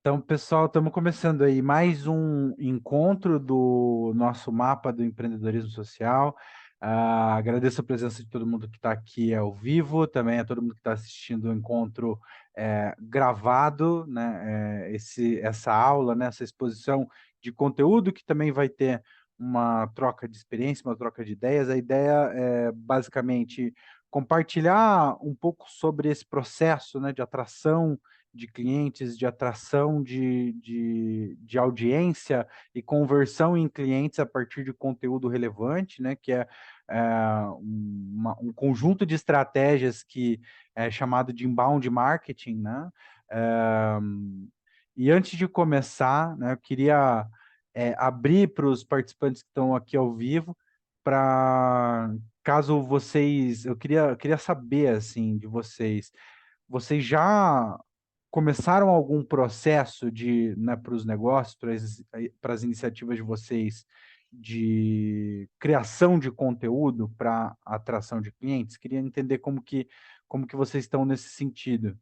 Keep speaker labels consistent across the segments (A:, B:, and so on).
A: Então, pessoal, estamos começando aí mais um encontro do nosso mapa do empreendedorismo social. Agradeço a presença de todo mundo que está aqui ao vivo, também a todo mundo que está assistindo o encontro gravado, né? Essa aula, né? Essa exposição de conteúdo que também vai ter uma troca de experiência, uma troca de ideias. A ideia é basicamente compartilhar um pouco sobre esse processo, né, de atração de clientes, de atração de audiência e conversão em clientes a partir de conteúdo relevante, né? Que é um conjunto de estratégias que é chamado de inbound marketing, né? É, e antes de começar, né, eu queria abrir para os participantes que estão aqui ao vivo, para caso vocês, eu queria saber assim de vocês já começaram algum processo de, né, para os negócios, para as iniciativas de vocês de criação de conteúdo para atração de clientes? Queria entender como que vocês estão nesse sentido.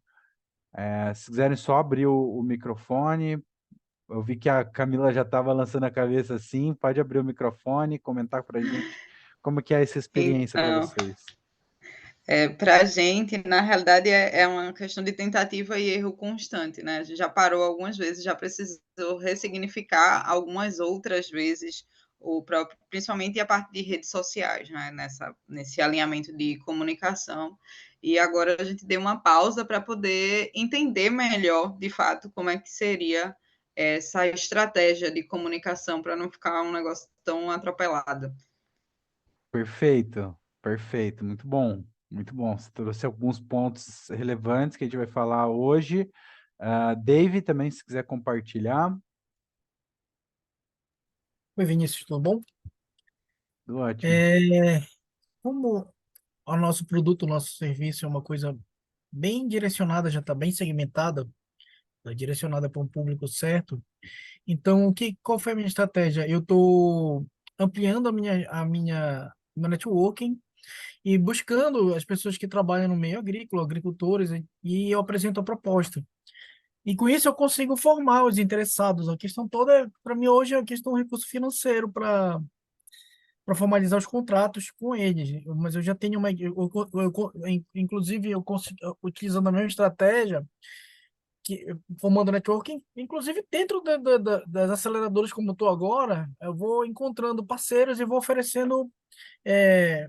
A: Se quiserem só abrir o microfone, eu vi que a Camila já estava lançando a cabeça assim, pode abrir o microfone, comentar para a gente como que é essa experiência para
B: Então,
A: vocês.
B: para a gente, na realidade, é uma questão de tentativa e erro constante, né? A gente já parou algumas vezes, já precisou ressignificar algumas outras vezes o próprio, principalmente a parte de redes sociais, né? Nesse alinhamento de comunicação. E agora a gente deu uma pausa para poder entender melhor, de fato, como é que seria essa estratégia de comunicação para não ficar um negócio tão atropelado.
A: Perfeito, perfeito, muito bom, muito bom. Você trouxe alguns pontos relevantes que a gente vai falar hoje. Dave, também, se quiser compartilhar,
C: Oi, Vinícius, tudo bom?
A: tudo ótimo.
C: É, como o nosso produto, o nosso serviço é uma coisa bem direcionada, já está bem segmentada, tá direcionada para um público certo. Então, qual foi a minha estratégia? Eu estou ampliando meu networking e buscando as pessoas que trabalham no meio agrícola, agricultores, e eu apresento a proposta. E com isso eu consigo formar os interessados. A questão toda, para mim, hoje é a questão do recurso financeiro para formalizar os contratos com eles. Mas eu já tenho inclusive, utilizando a mesma estratégia, formando networking, inclusive dentro das aceleradoras como eu estou agora, eu vou encontrando parceiros e vou oferecendo é,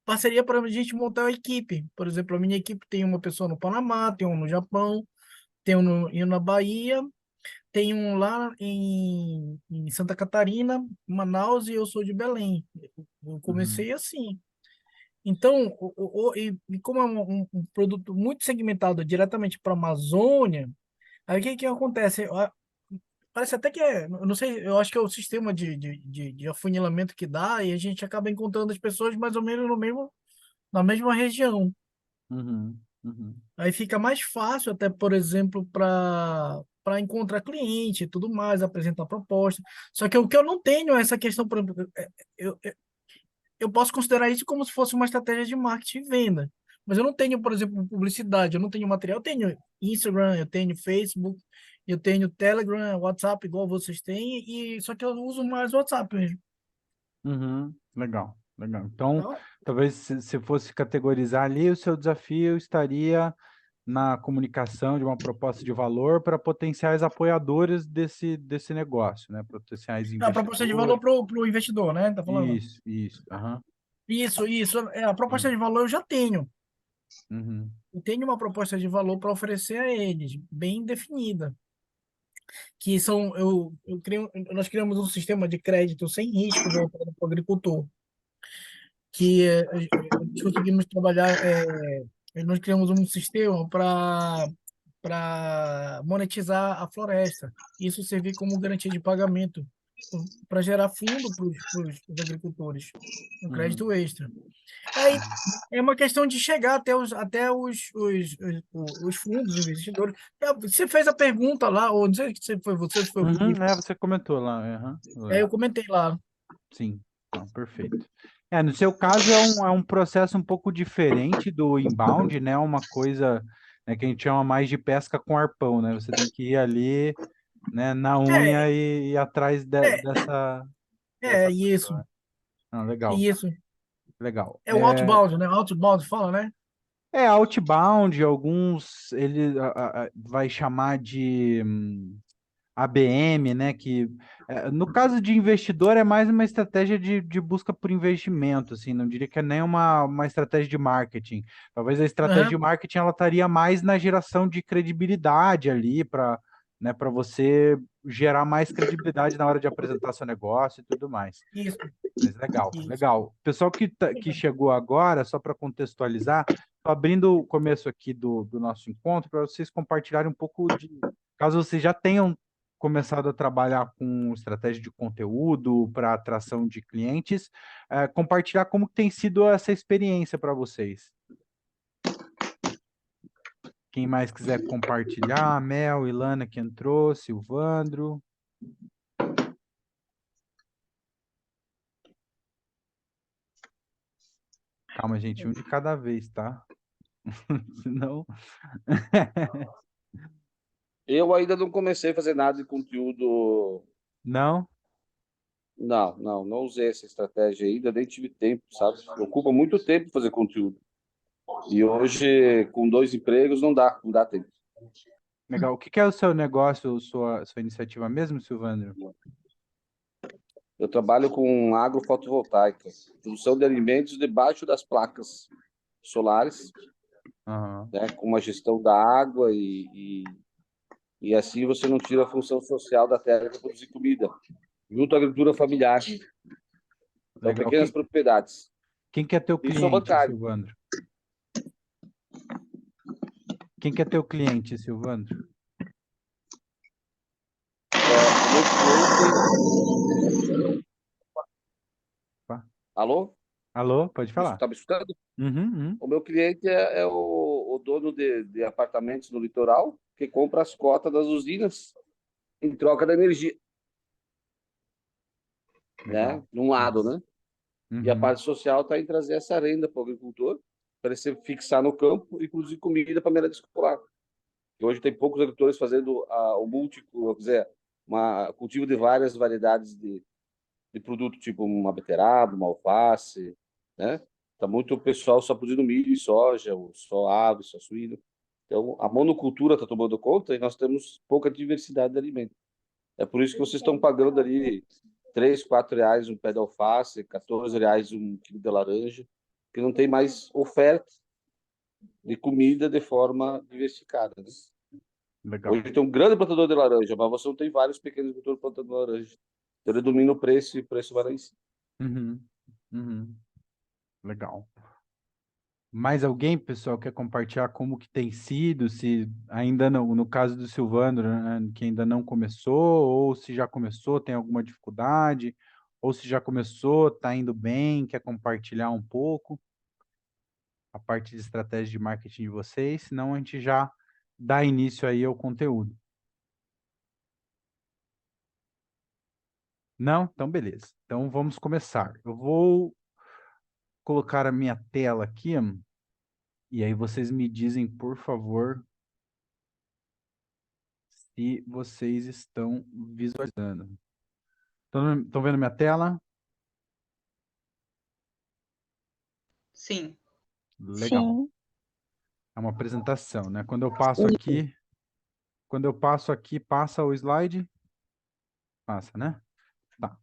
C: parceria para a gente montar a equipe. Por exemplo, a minha equipe tem uma pessoa no Panamá, tem um no Japão, tem um na Bahia, tem um lá em Santa Catarina, Manaus, e eu sou de Belém. Eu
A: Uhum,
C: comecei assim. Então, e como é um produto muito segmentado diretamente para a Amazônia, aí o que acontece? Parece até que é, eu não sei, eu acho que é o sistema de afunilamento que dá, e a gente acaba encontrando as pessoas mais ou menos na mesma região.
A: uhum, uhum,
C: Aí fica mais fácil, até, por exemplo, para encontrar cliente e tudo mais, apresentar proposta. Só que o que eu não tenho é essa questão, por exemplo, eu posso considerar isso como se fosse uma estratégia de marketing e venda. Mas eu não tenho, por exemplo, publicidade, eu não tenho material. Eu tenho Instagram, eu tenho Facebook, eu tenho Telegram, WhatsApp, igual vocês têm, e só que eu uso mais o WhatsApp mesmo.
A: uhum. Legal, legal. Então,
C: Então,
A: talvez se fosse categorizar ali, o seu desafio estaria na comunicação de uma proposta de valor para potenciais apoiadores desse negócio, né? Potenciais
C: a proposta de valor
A: investidores.
C: para o investidor, né? Tá falando?
A: Isso. Aham.
C: Isso. A proposta de valor eu já tenho.
A: Uhum,
C: Eu tenho uma proposta de valor para oferecer a eles, bem definida, que são, nós criamos um sistema de crédito sem risco voltado para o agricultor, que nós conseguimos trabalhar, nós criamos um sistema para monetizar a floresta. Isso servir como garantia de pagamento para gerar fundo para os agricultores, um
A: uhum,
C: crédito extra. Aí é uma questão de chegar os fundos, os investidores. Você fez a pergunta lá, ou não sei se foi você, se foi o
A: uhum.
C: Gui.
A: Você comentou lá. Aham, eu
C: Aí
A: lembro.
C: eu comentei lá.
A: Sim, não, perfeito. No seu caso é um processo um pouco diferente do inbound, né? Uma coisa, né, que a gente chama mais de pesca com arpão, né? Você tem que ir ali, né, na unha e ir atrás
C: É,
A: dessa
C: isso,
A: pessoa. Não, legal,
C: isso.
A: legal.
C: É o outbound, né? Outbound fala, né?
A: Outbound, alguns ele vai chamar de ABM, né? Que no caso de investidor é mais uma estratégia de busca por investimento, assim, não diria que é nem uma estratégia de marketing. Talvez a estratégia de
C: Aham,
A: marketing ela estaria mais na geração de credibilidade ali para, né, para você gerar mais credibilidade na hora de apresentar seu negócio e tudo mais.
C: isso,
A: Mas legal,
C: isso.
A: legal. Pessoal que chegou agora, só para contextualizar, tô abrindo o começo aqui do nosso encontro para vocês compartilharem um pouco de. Caso vocês já tenham começado a trabalhar com estratégia de conteúdo para atração de clientes, compartilhar como que tem sido essa experiência para vocês. Quem mais quiser compartilhar, Mel, Ilana que entrou, Silvandro. Calma, gente, um de cada vez, tá? Senão.
D: Eu ainda não comecei a fazer nada de conteúdo.
A: Não?
D: Não usei essa estratégia ainda, nem tive tempo, sabe? Ocupa muito tempo fazer conteúdo. E hoje, com 2 empregos, não dá tempo.
A: Legal. O que que é o seu negócio, sua iniciativa mesmo, Silvandro?
D: Eu trabalho com agrofotovoltaica, produção de alimentos debaixo das placas solares,
A: Aham.
D: né, com uma gestão da água e assim você não tira a função social da terra para produzir comida, junto à agricultura familiar. Então,
A: Legal.
D: pequenas propriedades.
A: Quem que é teu
D: E sou
A: cliente,
D: bancário.
A: Silvandro? Quem que é teu cliente, Silvandro?
D: O meu cliente...
A: Tá.
D: Alô?
A: Alô, pode falar.
D: Está me escutando?
A: Uhum, uhum.
D: O meu cliente é o dono de apartamentos no litoral, que compra as cotas das usinas em troca da energia, né?
A: Legal.
D: Num lado, né? E a
A: Uhum.
D: parte social está em trazer essa renda para o agricultor, para ele se fixar no campo e produzir comida para a merenda escolar. E hoje tem poucos agricultores fazendo o múltiplo, quer dizer, cultivo de várias variedades de produto, tipo uma beterraba, uma alface, né? Tá muito pessoal só produzindo milho e soja, ou só ave, só suíno. Então, a monocultura está tomando conta e nós temos pouca diversidade de alimentos. É por isso que vocês estão pagando ali R$ 3, R$ 4 um pé de alface, R$ 14 um quilo de laranja, que não tem mais oferta de comida de forma diversificada, né?
A: Legal.
D: Hoje tem um grande plantador de laranja, mas você não tem vários pequenos agricultores plantando laranja. Então, ele domina o preço e o preço vai lá em cima.
A: Uhum. Uhum. Legal. Mais alguém, pessoal, quer compartilhar como que tem sido, se ainda não, no caso do Silvandro, né, que ainda não começou, ou se já começou, tem alguma dificuldade, ou se já começou, está indo bem, quer compartilhar um pouco a parte de estratégia de marketing de vocês, senão a gente já dá início aí ao conteúdo. Não? Então, beleza. Então, vamos começar. Eu vou colocar a minha tela aqui, e aí vocês me dizem, por favor, se vocês estão visualizando. Estão vendo minha tela?
B: Sim.
A: Legal.
E: Sim.
A: É uma apresentação, né? Quando eu passo aqui, passa o slide? Passa, né? Tá.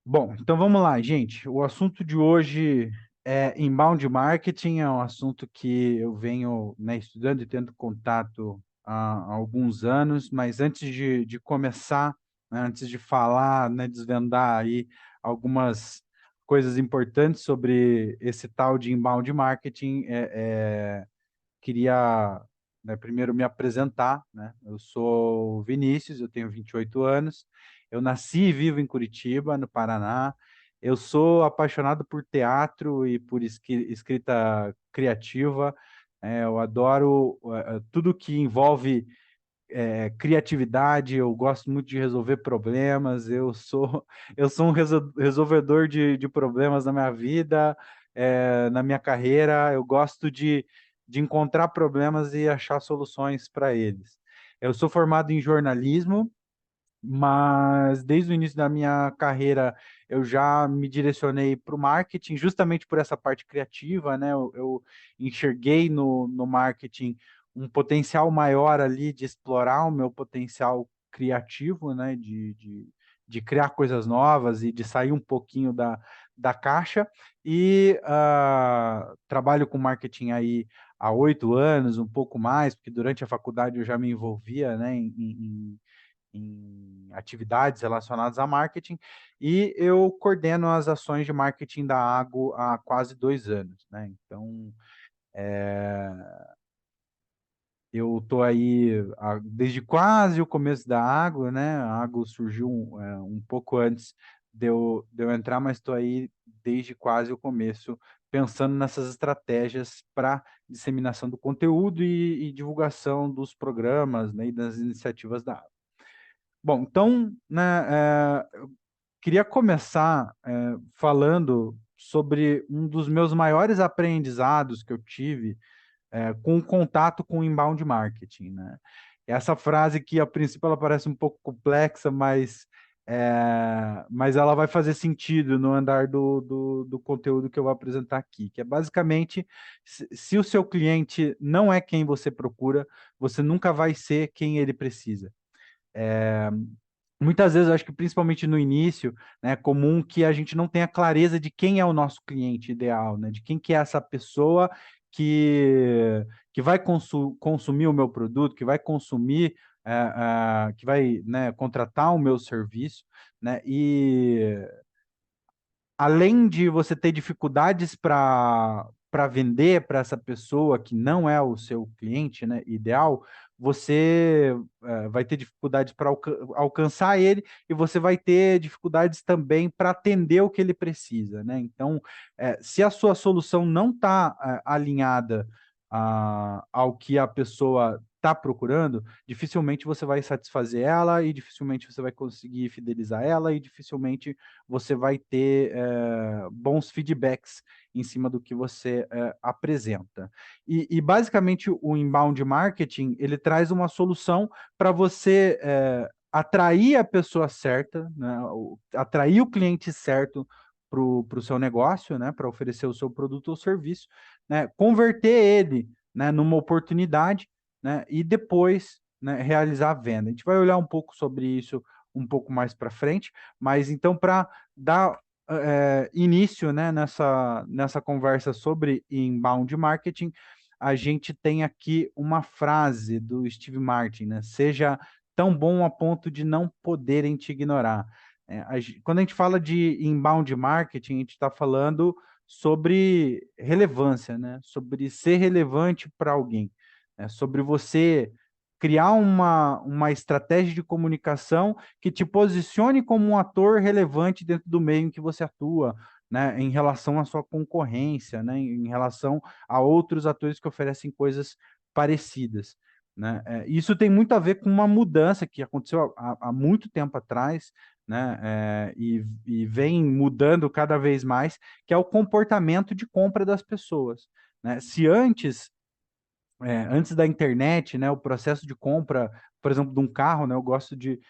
A: Bom, então vamos lá, gente. O assunto de hoje é inbound marketing, é um assunto que eu venho, né, estudando e tendo contato há alguns anos, mas antes de começar, né, antes de falar, né, desvendar aí algumas coisas importantes sobre esse tal de inbound marketing, queria, né, primeiro me apresentar, né? Eu sou o Vinícius, eu tenho 28 anos, eu nasci e vivo em Curitiba, no Paraná. Eu sou apaixonado por teatro e por escrita criativa. Eu adoro tudo que envolve criatividade. Eu gosto muito de resolver problemas. Eu sou um resolvedor de problemas na minha vida, na minha carreira. Eu gosto de encontrar problemas e achar soluções para eles. Eu sou formado em jornalismo, mas desde o início da minha carreira eu já me direcionei para o marketing, justamente por essa parte criativa, né? Eu enxerguei no marketing um potencial maior ali de explorar o meu potencial criativo, né? De criar coisas novas e de sair um pouquinho da caixa. E trabalho com marketing aí há 8 anos, um pouco mais, porque durante a faculdade eu já me envolvia, né, em atividades relacionadas a marketing, e eu coordeno as ações de marketing da Água há quase 2 anos, né? Então, eu estou aí desde quase o começo da Água, né? A Água surgiu um pouco antes de eu entrar, mas estou aí desde quase o começo, pensando nessas estratégias para disseminação do conteúdo e divulgação dos programas, né, e das iniciativas da Água. Bom, então, né, eu queria começar falando sobre um dos meus maiores aprendizados que eu tive com o contato com o inbound marketing, né? Essa frase que, a princípio, ela parece um pouco complexa, mas ela vai fazer sentido no andar do conteúdo que eu vou apresentar aqui, que é basicamente, se o seu cliente não é quem você procura, você nunca vai ser quem ele precisa. Muitas vezes, eu acho que principalmente no início, né, é comum que a gente não tenha clareza de quem é o nosso cliente ideal, né, de quem que é essa pessoa que vai consumir o meu produto, que vai consumir, que vai, né, contratar o meu serviço, né, e além de você ter dificuldades para vender para essa pessoa que não é o seu cliente, né, ideal, você vai ter dificuldades para alcançar ele e você vai ter dificuldades também para atender o que ele precisa, né? Então, se a sua solução não está alinhada ao que a pessoa está procurando, dificilmente você vai satisfazer ela e dificilmente você vai conseguir fidelizar ela e dificilmente você vai ter bons feedbacks em cima do que você apresenta. E basicamente o inbound marketing, ele traz uma solução para você atrair a pessoa certa, né, atrair o cliente certo para o seu negócio, né, para oferecer o seu produto ou serviço, né, converter ele, né, numa oportunidade, né, e depois, né, realizar a venda. A gente vai olhar um pouco sobre isso um pouco mais para frente, mas então, para dar início, né, nessa conversa sobre inbound marketing, a gente tem aqui uma frase do Steve Martin, né? Seja tão bom a ponto de não poderem te ignorar. Quando a gente fala de inbound marketing, a gente está falando sobre relevância, né? Sobre ser relevante para alguém, né? Sobre você criar uma estratégia de comunicação que te posicione como um ator relevante dentro do meio em que você atua, né, em relação à sua concorrência, né, em relação a outros atores que oferecem coisas parecidas, né? Isso tem muito a ver com uma mudança que aconteceu há muito tempo atrás, né, e vem mudando cada vez mais, que é o comportamento de compra das pessoas, né? Se antes da internet, né, o processo de compra, por exemplo, de um carro, né, eu gosto de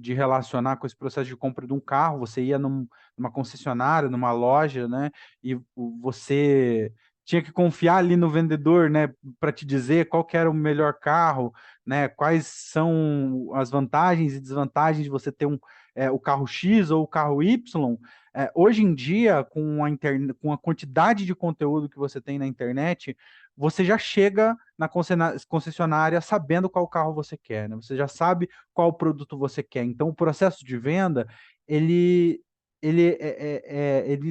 A: relacionar com esse processo de compra de um carro. Você ia numa concessionária, numa loja, né, e você tinha que confiar ali no vendedor, né, para te dizer qual que era o melhor carro, né, quais são as vantagens e desvantagens de você ter o carro X ou o carro Y. Hoje em dia, com a quantidade de conteúdo que você tem na internet, você já chega na concessionária sabendo qual carro você quer, né? Você já sabe qual produto você quer. Então, o processo de venda, ele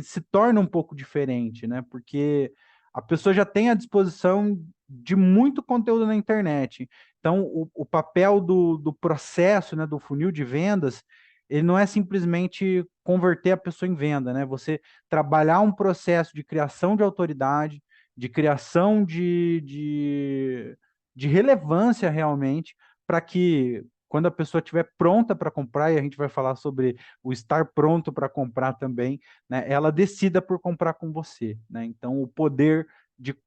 A: se torna um pouco diferente, né? Porque a pessoa já tem à disposição de muito conteúdo na internet. Então, o papel do processo, né, do funil de vendas, ele não é simplesmente converter a pessoa em venda, né? Você trabalhar um processo de criação de autoridade, de criação de relevância realmente, para que quando a pessoa estiver pronta para comprar, e a gente vai falar sobre o estar pronto para comprar também, né, ela decida por comprar com você, né? Então, o poder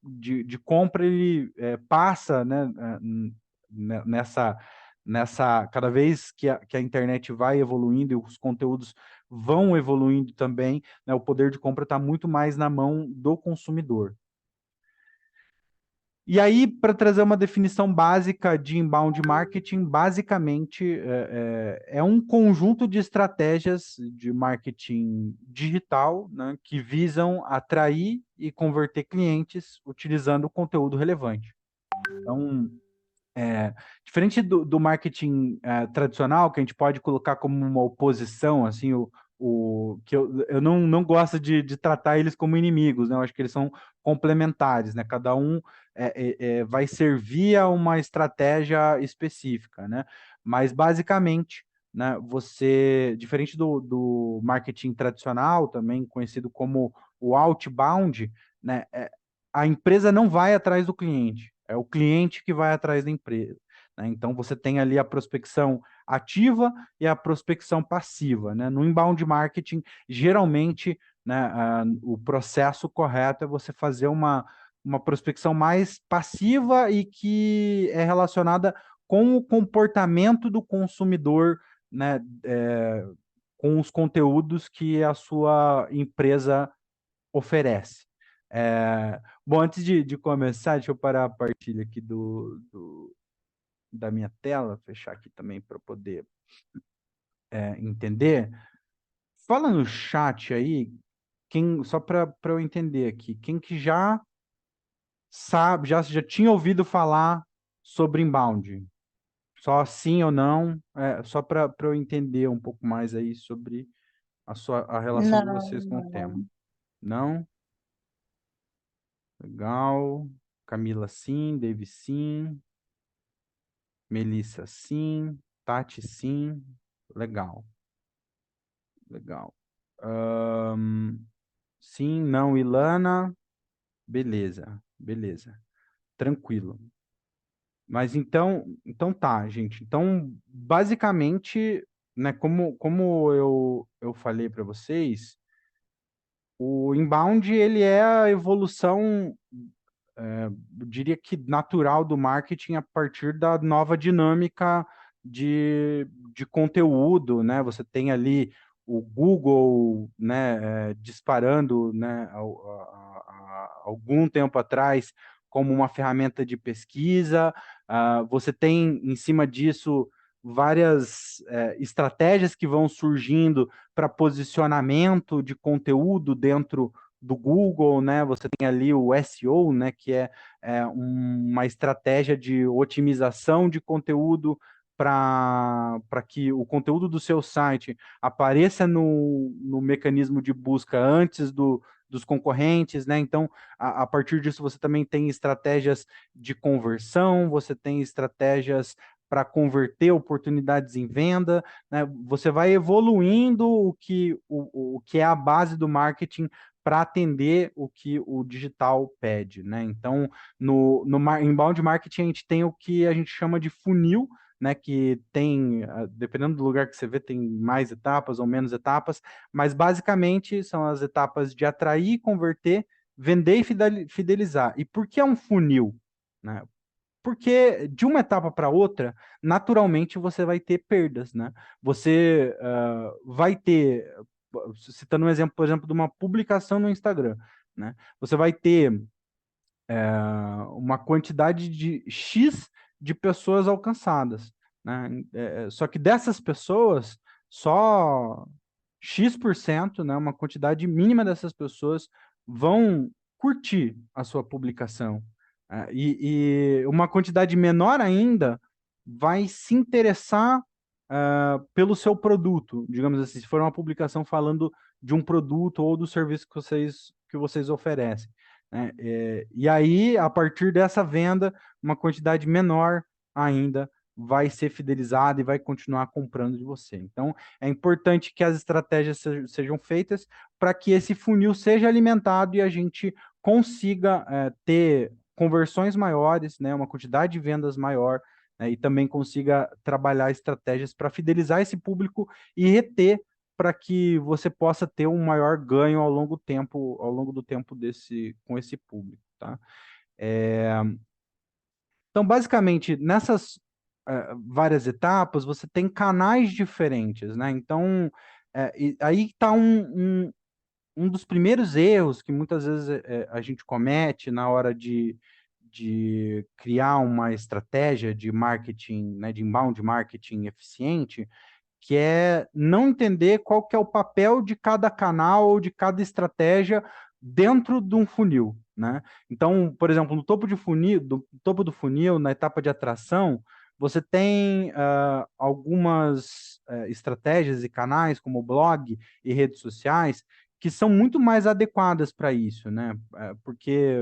A: de compra ele passa, né, nessa cada vez que a internet vai evoluindo e os conteúdos vão evoluindo também, né, o poder de compra está muito mais na mão do consumidor. E aí, para trazer uma definição básica de inbound marketing, basicamente é um conjunto de estratégias de marketing digital, né, que visam atrair e converter clientes utilizando conteúdo relevante. Então, diferente do marketing tradicional, que a gente pode colocar como uma oposição, assim, que eu não gosto de tratar eles como inimigos, né? Eu acho que eles são complementares, né? Cada um vai servir a uma estratégia específica, né? Mas, basicamente, né, diferente do marketing tradicional, também conhecido como o outbound, né, a empresa não vai atrás do cliente, é o cliente que vai atrás da empresa, né? Então, você tem ali a prospecção ativa e a prospecção passiva, né? No inbound marketing, geralmente, né, o processo correto é você fazer uma prospecção mais passiva e que é relacionada com o comportamento do consumidor, né, com os conteúdos que a sua empresa oferece. Bom, antes de começar, deixa eu parar a partilha aqui da minha tela, fechar aqui também para poder entender. Fala no chat aí, só para eu entender aqui, quem que já sabe, já tinha ouvido falar sobre inbound? Só sim ou não? Só para eu entender um pouco mais aí sobre a relação de
B: Não,
A: vocês com o tema.
B: não.
A: Não? Legal. Camila, sim. Dave, sim. Melissa, sim. Tati, sim. Legal. Legal. Sim, não, Ilana. Beleza, beleza. Tranquilo. Mas então tá, gente. Então, basicamente, né, como eu falei para vocês, o inbound ele é a evolução, eu diria que natural do marketing a partir da nova dinâmica de conteúdo, né? Você tem ali o Google, né, disparando, né, algum tempo atrás como uma ferramenta de pesquisa. Você tem em cima disso várias estratégias que vão surgindo para posicionamento de conteúdo dentro do Google, né? Você tem ali o SEO, né? Que é uma estratégia de otimização de conteúdo para que o conteúdo do seu site apareça no mecanismo de busca antes dos concorrentes, né? Então, a partir disso, você também tem estratégias de conversão, você tem estratégias para converter oportunidades em venda, né? Você vai evoluindo o que é a base do marketing para atender o que o digital pede, né? Então, no inbound marketing, a gente tem o que a gente chama de funil, né? Que tem, dependendo do lugar que você vê, tem mais etapas ou menos etapas, mas basicamente são as etapas de atrair, converter, vender e fidelizar. E por que é um funil, né? Porque de uma etapa para outra, naturalmente você vai ter perdas, né? Você vai ter, citando um exemplo, por exemplo, de uma publicação no Instagram, né? Você vai ter uma quantidade de X de pessoas alcançadas, né? Só que dessas pessoas, só X%, né, uma quantidade mínima dessas pessoas vão curtir a sua publicação. E uma quantidade menor ainda vai se interessar pelo seu produto, digamos assim, se for uma publicação falando de um produto ou do serviço que vocês oferecem, né? E aí, a partir dessa venda, uma quantidade menor ainda vai ser fidelizada e vai continuar comprando de você. Então, é importante que as estratégias sejam feitas para que esse funil seja alimentado e a gente consiga ter conversões maiores, né, uma quantidade de vendas maior, né, e também consiga trabalhar estratégias para fidelizar esse público e reter para que você possa ter um maior ganho ao longo do tempo com esse público. tá? Então, basicamente, nessas várias etapas, você tem canais diferentes, né? Então, aí está um dos primeiros erros que muitas vezes a gente comete na hora de criar uma estratégia de marketing, né, de inbound marketing eficiente, que é não entender qual que é o papel de cada canal ou de cada estratégia dentro de um funil, né? Então, por exemplo, no topo de funil, do topo do funil, na etapa de atração, você tem algumas estratégias e canais, como blog e redes sociais, que são muito mais adequadas para isso, né? Porque,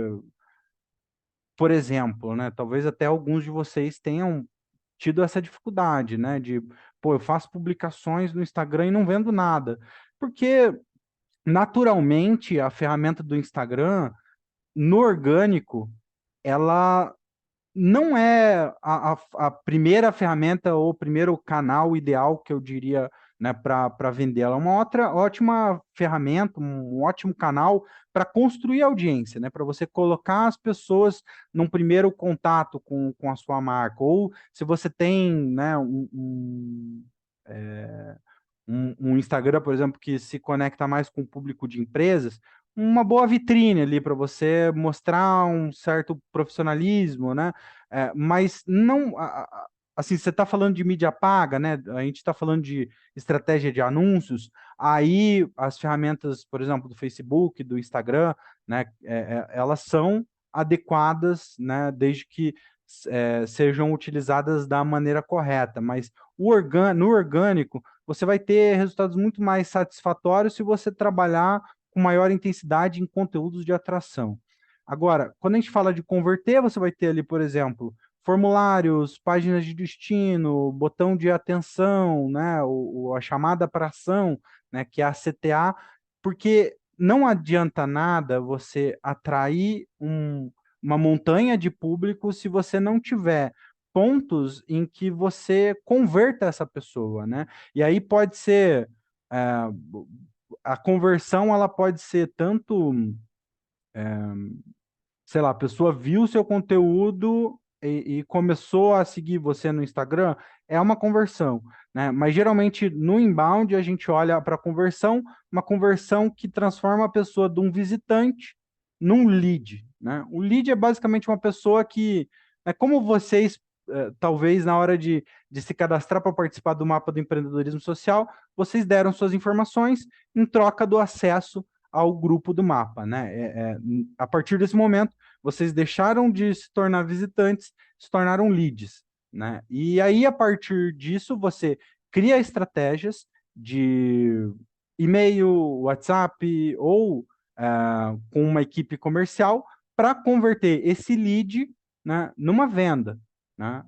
A: por exemplo, né, talvez até alguns de vocês tenham tido essa dificuldade, né? De, pô, eu faço publicações no Instagram e não vendo nada. Porque, naturalmente, a ferramenta do Instagram, no orgânico, ela não é a primeira ferramenta ou o primeiro canal ideal que eu diria, né, para vender. Ela é uma outra ótima ferramenta, um ótimo canal para construir audiência, né, para você colocar as pessoas num primeiro contato com a sua marca. Ou se você tem, né, um Instagram, por exemplo, que se conecta mais com o público de empresas, uma boa vitrine ali para você mostrar um certo profissionalismo, né? Mas não, assim, você está falando de mídia paga, né? A gente está falando de estratégia de anúncios, aí as ferramentas, por exemplo, do Facebook, do Instagram, né? Elas são adequadas, né? Desde que sejam utilizadas da maneira correta, mas no orgânico você vai ter resultados muito mais satisfatórios se você trabalhar com maior intensidade em conteúdos de atração. Agora, quando a gente fala de converter, você vai ter ali, por exemplo, formulários, páginas de destino, botão de atenção, né, a chamada para ação, né, que é a CTA, porque não adianta nada você atrair uma montanha de público se você não tiver pontos em que você converta essa pessoa, né? E aí pode ser a conversão, ela pode ser tanto, sei lá, a pessoa viu o seu conteúdo e começou a seguir você no Instagram, é uma conversão, né? Mas geralmente no inbound a gente olha para a conversão, uma conversão que transforma a pessoa de um visitante num lead, né? O lead é basicamente uma pessoa que, é como vocês, talvez na hora de se cadastrar para participar do mapa do empreendedorismo social, vocês deram suas informações em troca do acesso ao grupo do mapa, né? A partir desse momento, vocês deixaram de se tornar visitantes, se tornaram leads, né? E aí, a partir disso, você cria estratégias de e-mail, WhatsApp ou com uma equipe comercial para converter esse lead, né, numa venda, né?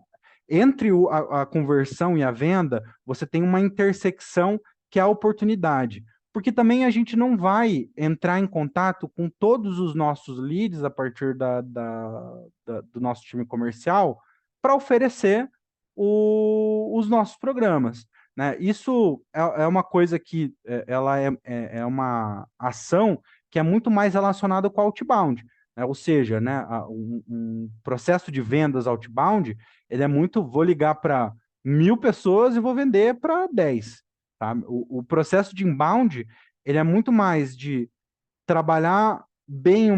A: Entre a conversão e a venda, você tem uma intersecção que é a oportunidade. Porque também a gente não vai entrar em contato com todos os nossos leads a partir do nosso time comercial para oferecer os nossos programas, né? Isso é uma coisa que ela é uma ação que é muito mais relacionada com o outbound, né? Ou seja, né, um processo de vendas outbound, ele é muito, vou ligar para 1.000 pessoas e vou vender para 10. Tá? O processo de inbound, ele é muito mais de trabalhar bem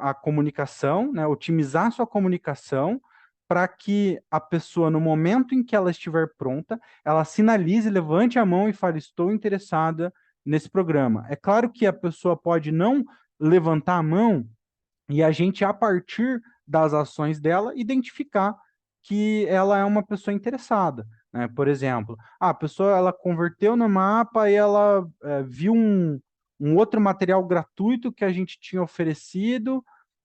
A: a comunicação, né? Otimizar sua comunicação para que a pessoa, no momento em que ela estiver pronta, ela sinalize, levante a mão e fale, estou interessada nesse programa. É claro que a pessoa pode não levantar a mão e a gente, a partir das ações dela, identificar que ela é uma pessoa interessada, né? Por exemplo, a pessoa ela converteu no mapa e ela viu um outro material gratuito que a gente tinha oferecido.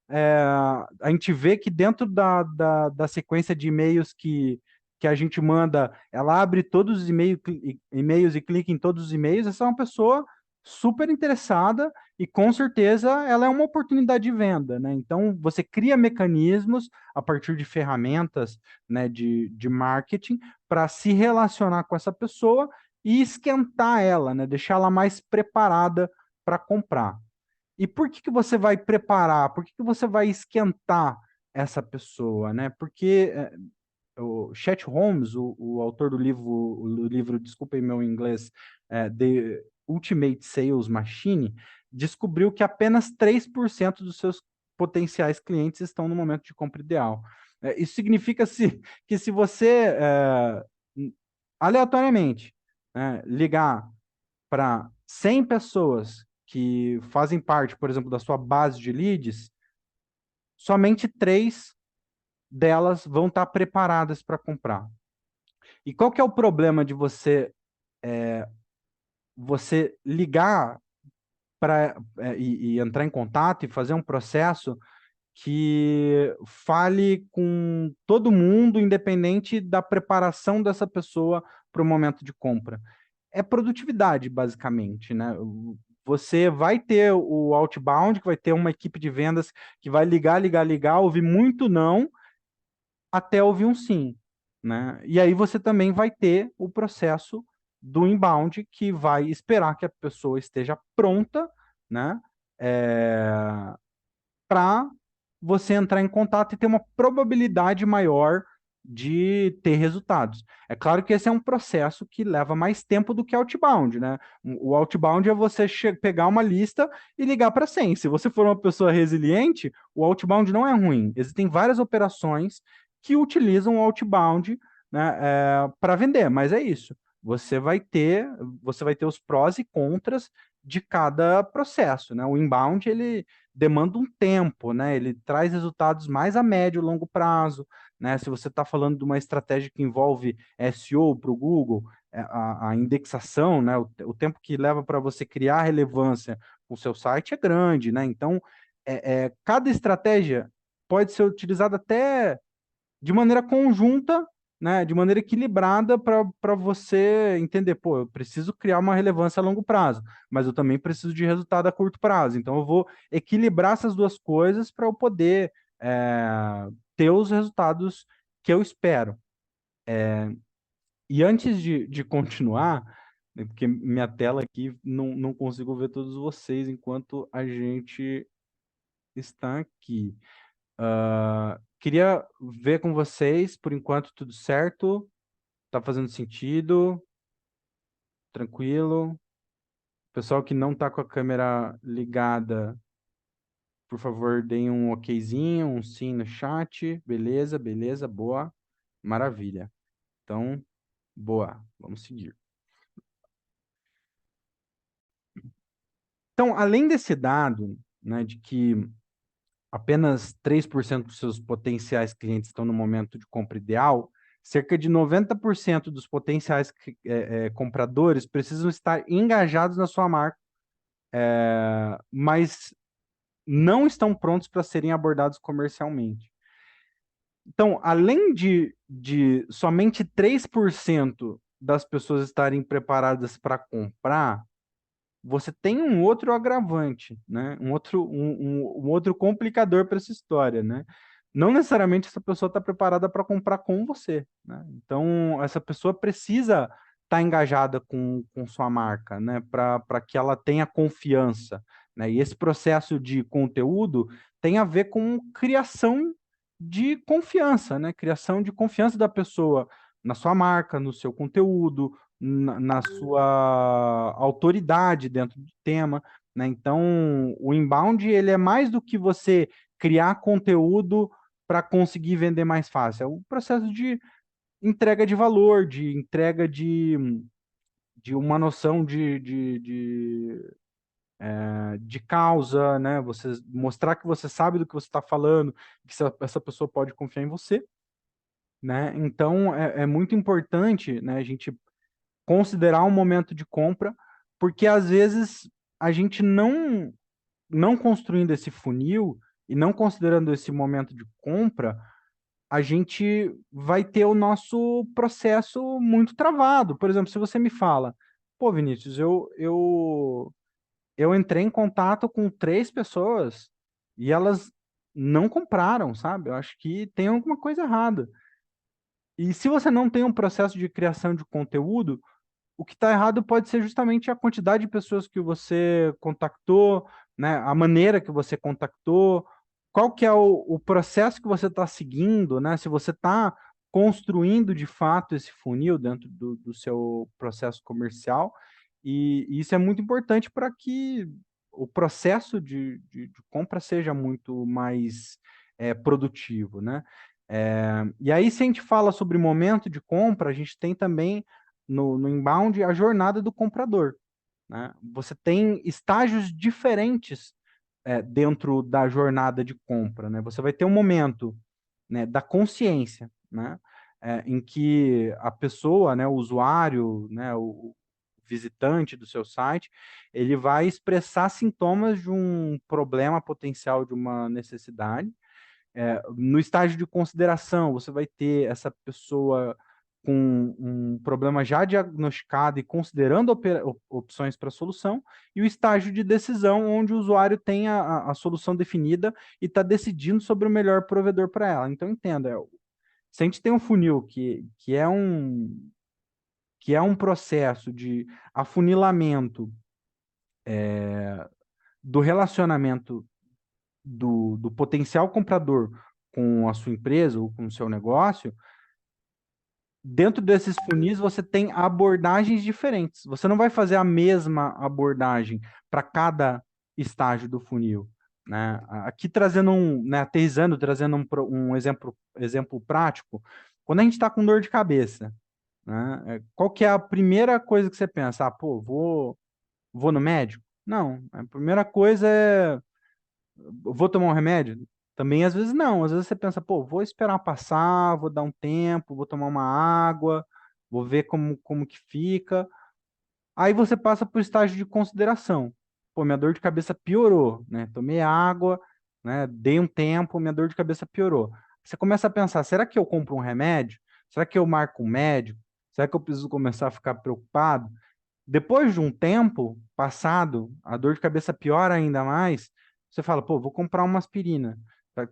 A: A gente vê que dentro da sequência de e-mails que a gente manda, ela abre todos os e-mails e clica em todos os e-mails. Essa é uma pessoa super interessada e com certeza ela é uma oportunidade de venda, né? Então você cria mecanismos a partir de ferramentas, né, de marketing para se relacionar com essa pessoa e esquentar ela, né? Deixar ela mais preparada para comprar. E por que que você vai preparar? Por que que você vai esquentar essa pessoa, né? Porque o Chet Holmes, o autor do livro, desculpem meu inglês, The Ultimate Sales Machine, descobriu que apenas 3% dos seus potenciais clientes estão no momento de compra ideal. Isso significa que se você, aleatoriamente, ligar para 100 pessoas que fazem parte, por exemplo, da sua base de leads, somente 3 delas vão estar preparadas para comprar. E qual que é o problema de você ligar e entrar em contato e fazer um processo que fale com todo mundo, independente da preparação dessa pessoa para o momento de compra? É produtividade, basicamente, né? Você vai ter o outbound, que vai ter uma equipe de vendas que vai ligar, ouvir muito não, até ouvir um sim, né? E aí você também vai ter o processo do inbound, que vai esperar que a pessoa esteja pronta, né? Para você entrar em contato e ter uma probabilidade maior de ter resultados. É claro que esse é um processo que leva mais tempo do que outbound, né? O outbound é você pegar uma lista e ligar para 100. Se você for uma pessoa resiliente, o outbound não é ruim. Existem várias operações que utilizam o outbound, né, para vender, mas é isso. Você vai ter os prós e contras de cada processo, né? O inbound, ele demanda um tempo, né? Ele traz resultados mais a médio e longo prazo, né? Se você está falando de uma estratégia que envolve SEO para o Google, a indexação, né? O tempo que leva para você criar relevância com o seu site é grande, né? Então, cada estratégia pode ser utilizada até de maneira conjunta, né, de maneira equilibrada para você entender, pô, eu preciso criar uma relevância a longo prazo, mas eu também preciso de resultado a curto prazo. Então, eu vou equilibrar essas duas coisas para eu poder ter os resultados que eu espero. E antes de continuar, né, porque minha tela aqui não consigo ver todos vocês enquanto a gente está aqui. Queria ver com vocês, por enquanto tudo certo, tá fazendo sentido, tranquilo. Pessoal que não tá com a câmera ligada, por favor, deem um okzinho, um sim no chat. Beleza, beleza, boa, maravilha. Então, boa, vamos seguir. Então, além desse dado, né, de que apenas 3% dos seus potenciais clientes estão no momento de compra ideal, cerca de 90% dos potenciais compradores precisam estar engajados na sua marca, mas não estão prontos para serem abordados comercialmente. Então, além de somente 3% das pessoas estarem preparadas para comprar, você tem um outro agravante, né? Um outro complicador para essa história, né? Não necessariamente essa pessoa está preparada para comprar com você, né? Então, essa pessoa precisa estar engajada com sua marca, né? Para que ela tenha confiança, né? E esse processo de conteúdo tem a ver com criação de confiança, né? Criação de confiança da pessoa na sua marca, no seu conteúdo, na sua autoridade dentro do tema, né? Então, o inbound, ele é mais do que você criar conteúdo para conseguir vender mais fácil. É um processo de entrega de valor, de entrega de uma noção de causa, né? Você mostrar que você sabe do que você está falando, que essa pessoa pode confiar em você, né? Então, é muito importante, né, a gente considerar um momento de compra, porque às vezes a gente não construindo esse funil e não considerando esse momento de compra, a gente vai ter o nosso processo muito travado. Por exemplo, se você me fala, pô, Vinícius, eu entrei em contato com 3 pessoas e elas não compraram, sabe? Eu acho que tem alguma coisa errada. E se você não tem um processo de criação de conteúdo, o que está errado pode ser justamente a quantidade de pessoas que você contactou, né? A maneira que você contactou, qual que é o processo que você está seguindo, né? Se você está construindo de fato esse funil dentro do seu processo comercial, e isso é muito importante para que o processo de compra seja muito mais produtivo, né? E aí, se a gente fala sobre momento de compra, a gente tem também no inbound a jornada do comprador, né? Você tem estágios diferentes dentro da jornada de compra, né? Você vai ter um momento, né, da consciência, né, em que a pessoa, né, o usuário, né, o visitante do seu site, ele vai expressar sintomas de um problema potencial, de uma necessidade, no estágio de consideração, você vai ter essa pessoa com um problema já diagnosticado e considerando opções para solução, e o estágio de decisão, onde o usuário tem a solução definida e está decidindo sobre o melhor provedor para ela. Então, entenda, se a gente tem um funil que é um processo de afunilamento do relacionamento do potencial comprador com a sua empresa ou com o seu negócio, dentro desses funis você tem abordagens diferentes. Você não vai fazer a mesma abordagem para cada estágio do funil, né? Aqui trazendo né, aterrissando, trazendo um exemplo prático, quando a gente está com dor de cabeça, né? Qual que é a primeira coisa que você pensa? Ah, pô, vou no médico? Não, a primeira coisa é vou tomar um remédio? Também às vezes não. Às vezes você pensa, pô, vou esperar passar, vou dar um tempo, vou tomar uma água, vou ver como que fica. Aí você passa para o estágio de consideração. Pô, minha dor de cabeça piorou, né? Tomei água, né? Dei um tempo, minha dor de cabeça piorou. Você começa a pensar, será que eu compro um remédio? Será que eu marco um médico? Será que eu preciso começar a ficar preocupado? Depois de um tempo passado, a dor de cabeça piora ainda mais, você fala, pô, vou comprar uma aspirina.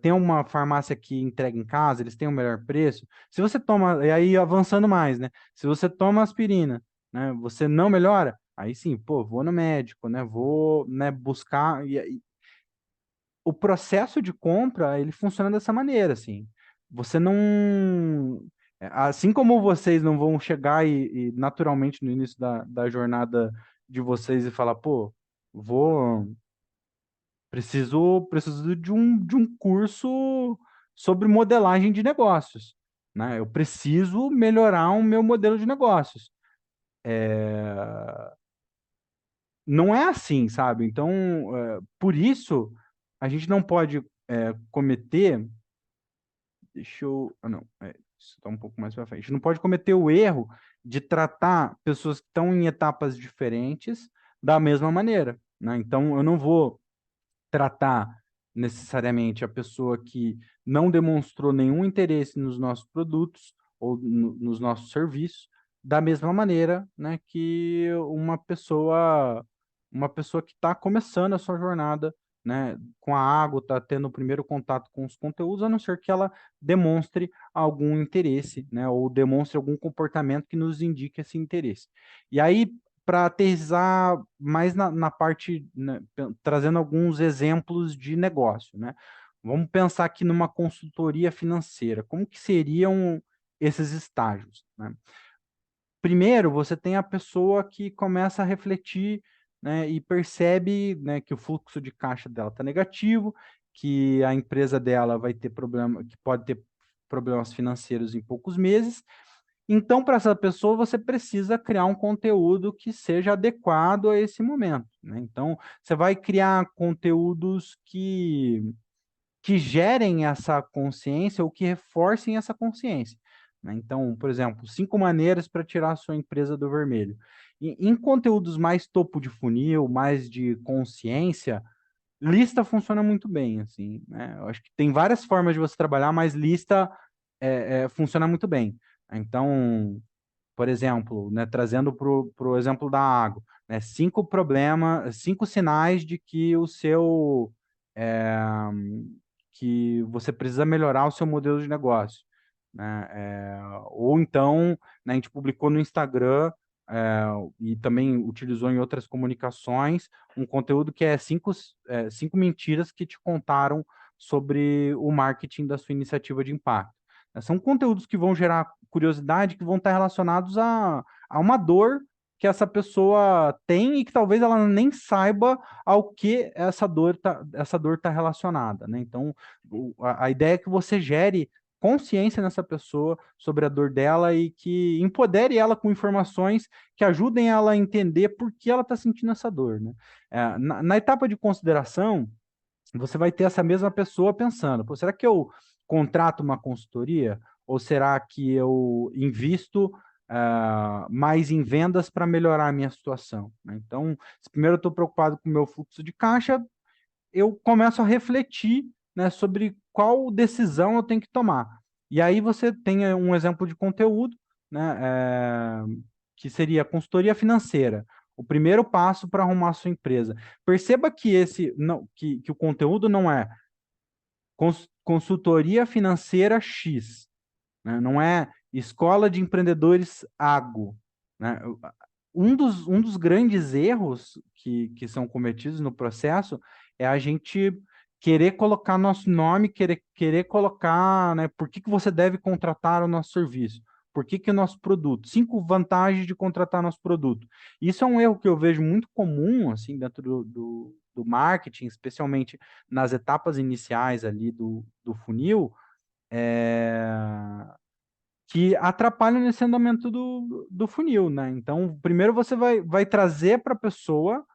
A: Tem uma farmácia que entrega em casa, eles têm o melhor preço. Se você toma, e aí avançando mais, né? Se você toma aspirina, né, você não melhora, aí sim, pô, vou no médico, né? Vou, né, buscar. O processo de compra, ele funciona dessa maneira, assim. Você não. Assim como vocês não vão chegar e naturalmente no início da jornada de vocês e falar, pô, vou. Preciso de um curso sobre modelagem de negócios, né? Eu preciso melhorar o meu modelo de negócios. Não é assim, sabe? Então, por isso, a gente não pode cometer. Deixa eu. Ah, não. Isso está um pouco mais para frente. A gente não pode cometer o erro de tratar pessoas que estão em etapas diferentes da mesma maneira, né? Então, eu não vou tratar necessariamente a pessoa que não demonstrou nenhum interesse nos nossos produtos ou nos nossos serviços da mesma maneira, né, que uma pessoa que está começando a sua jornada, né, com a água, está tendo o primeiro contato com os conteúdos, a não ser que ela demonstre algum interesse, né, ou demonstre algum comportamento que nos indique esse interesse. E aí, para aterrissar mais na parte, né, trazendo alguns exemplos de negócio, né? Vamos pensar aqui numa consultoria financeira. Como que seriam esses estágios, né? Primeiro, você tem a pessoa que começa a refletir, né, e percebe, né, que o fluxo de caixa dela está negativo, que a empresa dela vai ter problema, que pode ter problemas financeiros em poucos meses. Então, para essa pessoa, você precisa criar um conteúdo que seja adequado a esse momento, né? Então, você vai criar conteúdos que gerem essa consciência ou que reforcem essa consciência, né? Então, por exemplo, 5 maneiras para tirar a sua empresa do vermelho. Em conteúdos mais topo de funil, mais de consciência, lista funciona muito bem, assim, né? Eu acho que tem várias formas de você trabalhar, mas lista funciona muito bem. Então, por exemplo, né, trazendo para o exemplo da água, né, 5 sinais de que é, que você precisa melhorar o seu modelo de negócio, né? Ou então, né, a gente publicou no Instagram e também utilizou em outras comunicações, um conteúdo que é cinco mentiras que te contaram sobre o marketing da sua iniciativa de impacto. São conteúdos que vão gerar curiosidade, que vão estar relacionados a uma dor que essa pessoa tem e que talvez ela nem saiba ao que essa dor tá relacionada, né? Então, a ideia é que você gere consciência nessa pessoa sobre a dor dela e que empodere ela com informações que ajudem ela a entender por que ela está sentindo essa dor, né? Na etapa de consideração, você vai ter essa mesma pessoa pensando, pô, será que eu contrato uma consultoria ou será que eu invisto mais em vendas para melhorar a minha situação, né? Então, se primeiro eu estou preocupado com o meu fluxo de caixa, eu começo a refletir, né, sobre qual decisão eu tenho que tomar. E aí você tem um exemplo de conteúdo, né, que seria a consultoria financeira. O primeiro passo para arrumar a sua empresa. Perceba que que o conteúdo não é consultoria financeira X, né, não é escola de empreendedores AGO, né? Um dos grandes erros que são cometidos no processo é a gente querer colocar nosso nome, querer colocar, né, por que você deve contratar o nosso serviço, por que o nosso produto, 5 vantagens de contratar nosso produto. Isso é um erro que eu vejo muito comum, assim, dentro do marketing, especialmente nas etapas iniciais ali do funil, que atrapalham nesse andamento do funil, né? Então, primeiro você vai trazer para a pessoa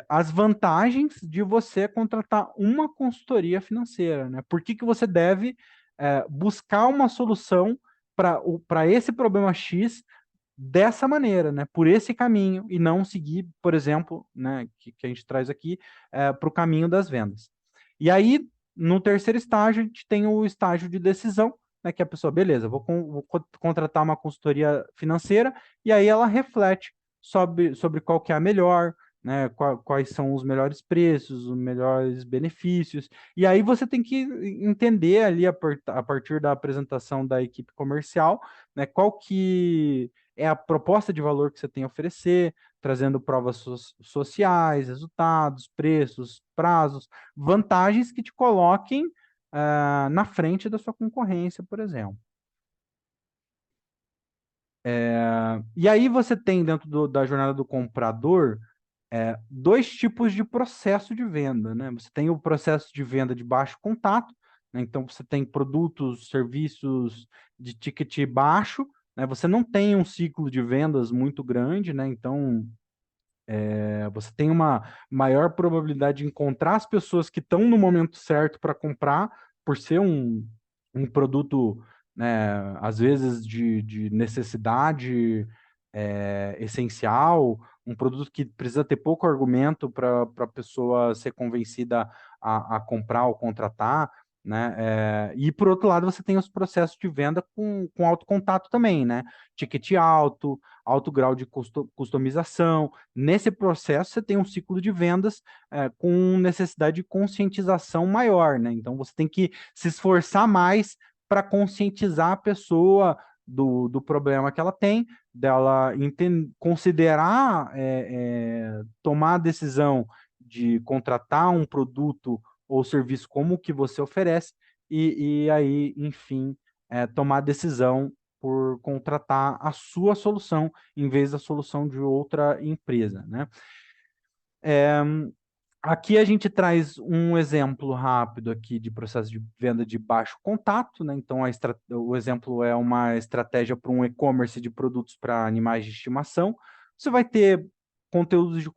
A: as vantagens de você contratar uma consultoria financeira, né? Por que você deve buscar uma solução para esse problema X dessa maneira, né? Por esse caminho, e não seguir, por exemplo, né, que a gente traz aqui, para o caminho das vendas. E aí, no terceiro estágio, a gente tem o estágio de decisão, né, que a pessoa, beleza, vou contratar uma consultoria financeira, e aí ela reflete sobre qual que é a melhor, né, quais são os melhores preços, os melhores benefícios, e aí você tem que entender ali, a partir da apresentação da equipe comercial, né, qual que é a proposta de valor que você tem a oferecer, trazendo provas sociais, resultados, preços, prazos, vantagens que te coloquem na frente da sua concorrência, por exemplo. E aí você tem dentro da jornada do comprador dois tipos de processo de venda, né? Você tem o processo de venda de baixo contato, né? Então você tem produtos, serviços de ticket baixo, né? Você não tem um ciclo de vendas muito grande, né? Então você tem uma maior probabilidade de encontrar as pessoas que estão no momento certo para comprar, por ser um produto, né, às vezes de necessidade essencial, um produto que precisa ter pouco argumento para a pessoa ser convencida a comprar ou contratar, né? E por outro lado, você tem os processos de venda com alto contato também, né? Ticket alto, alto grau de customização. Nesse processo, você tem um ciclo de vendas com necessidade de conscientização maior, né? Então, você tem que se esforçar mais para conscientizar a pessoa do problema que ela tem, dela considerar, tomar a decisão de contratar um produto ou serviço como o que você oferece, e aí, enfim, tomar a decisão por contratar a sua solução em vez da solução de outra empresa, né? Aqui a gente traz um exemplo rápido aqui de processo de venda de baixo contato, né? Então, o exemplo é uma estratégia para um e-commerce de produtos para animais de estimação. Você vai ter conteúdos de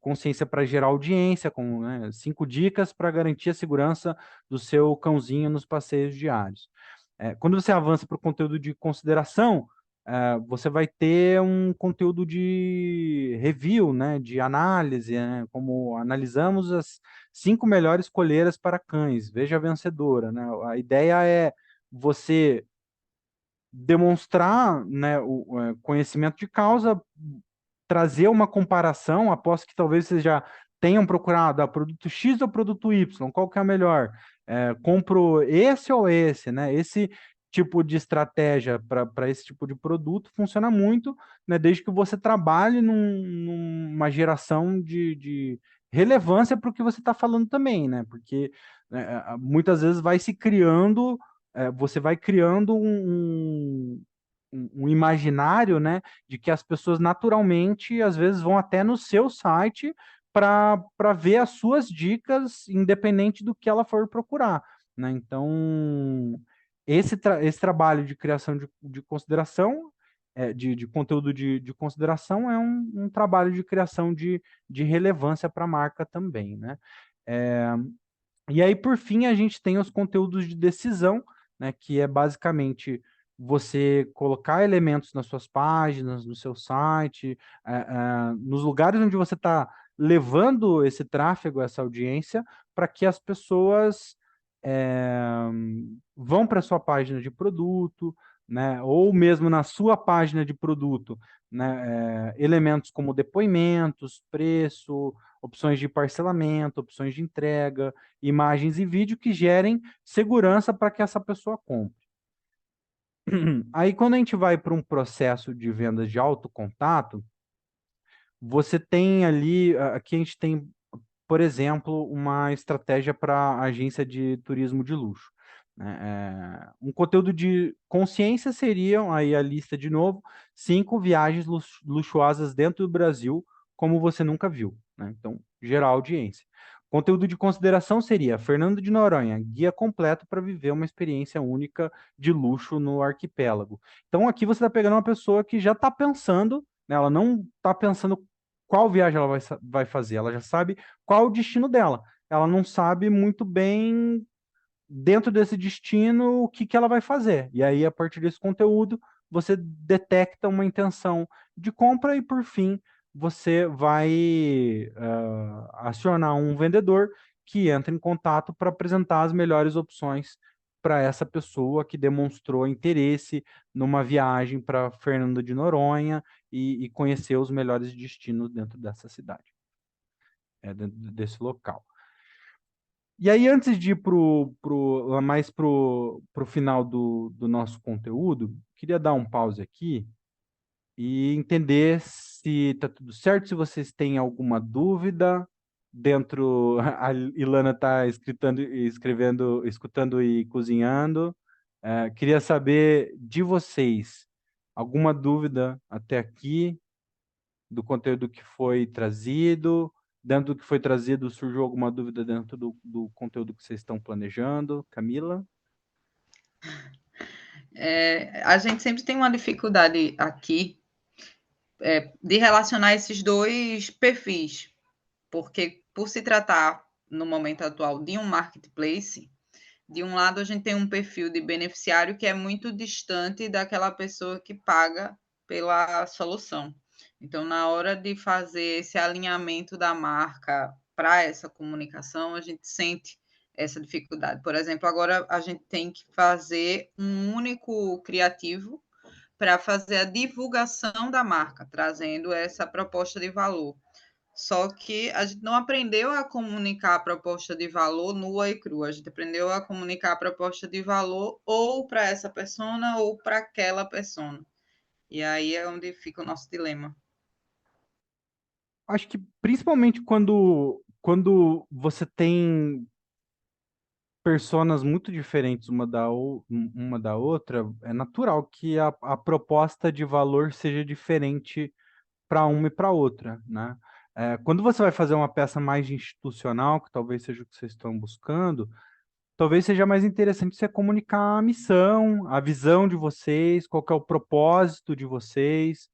A: consciência para gerar audiência, com, né, 5 dicas para garantir a segurança do seu cãozinho nos passeios diários. Quando você avança para o conteúdo de consideração, você vai ter um conteúdo de review, né, de análise, né, como analisamos as 5 melhores coleiras para cães, veja a vencedora, né? A ideia é você demonstrar, né, o conhecimento de causa, trazer uma comparação, após que talvez vocês já tenham procurado produto X ou produto Y, qual que é a melhor? Compro esse ou esse, né? Esse tipo de estratégia para esse tipo de produto funciona muito, né, desde que você trabalhe numa geração de relevância para o que você está falando também, né? Porque muitas vezes vai se criando, você vai criando um imaginário, né, de que as pessoas naturalmente, às vezes, vão até no seu site para ver as suas dicas, independente do que ela for procurar, né? Então, esse trabalho de criação de consideração, de conteúdo de consideração, é um trabalho de criação de relevância para a marca também, né? E aí, por fim, a gente tem os conteúdos de decisão, né, que é basicamente você colocar elementos nas suas páginas, no seu site, nos lugares onde você está levando esse tráfego, essa audiência, para que as pessoas eh, vão para a sua página de produto, né, ou mesmo na sua página de produto, né, elementos como depoimentos, preço, opções de parcelamento, opções de entrega, imagens e vídeo que gerem segurança para que essa pessoa compre. Aí, quando a gente vai para um processo de vendas de alto contato, você tem ali, aqui a gente tem, por exemplo, uma estratégia para agência de turismo de luxo, né? Um conteúdo de consciência seriam, aí a lista de novo, 5 viagens luxuosas dentro do Brasil, como você nunca viu, né? Então, gerar audiência. Conteúdo de consideração seria Fernando de Noronha, guia completo para viver uma experiência única de luxo no arquipélago. Então, aqui você está pegando uma pessoa que já está pensando, né? Ela não está pensando qual viagem ela vai fazer, ela já sabe qual o destino dela. Ela não sabe muito bem, dentro desse destino, o que, que ela vai fazer. E aí, a partir desse conteúdo, você detecta uma intenção de compra e, por fim, você vai acionar um vendedor que entra em contato para apresentar as melhores opções para essa pessoa que demonstrou interesse numa viagem para Fernando de Noronha e conhecer os melhores destinos dentro dessa cidade, dentro desse local. E aí, antes de ir mais para o final do nosso conteúdo, queria dar um pause aqui e entender se está tudo certo, se vocês têm alguma dúvida dentro. A Ilana está escrevendo, escutando e cozinhando. Queria saber de vocês alguma dúvida até aqui do conteúdo que foi trazido. Dentro do que foi trazido, surgiu alguma dúvida dentro do conteúdo que vocês estão planejando? Camila?
B: A gente sempre tem uma dificuldade aqui de relacionar esses dois perfis, porque por se tratar, no momento atual, de um marketplace, de um lado a gente tem um perfil de beneficiário que é muito distante daquela pessoa que paga pela solução. Então, na hora de fazer esse alinhamento da marca para essa comunicação, a gente sente essa dificuldade. Por exemplo, agora a gente tem que fazer um único criativo para fazer a divulgação da marca, trazendo essa proposta de valor. Só que a gente não aprendeu a comunicar a proposta de valor nua e crua, a gente aprendeu a comunicar a proposta de valor ou para essa persona ou para aquela persona. E aí é onde fica o nosso dilema.
A: Acho que principalmente quando você tem personas muito diferentes uma da outra, é natural que a proposta de valor seja diferente para uma e para outra, né? Quando você vai fazer uma peça mais institucional, que talvez seja o que vocês estão buscando, talvez seja mais interessante você comunicar a missão, a visão de vocês, qual que é o propósito de vocês,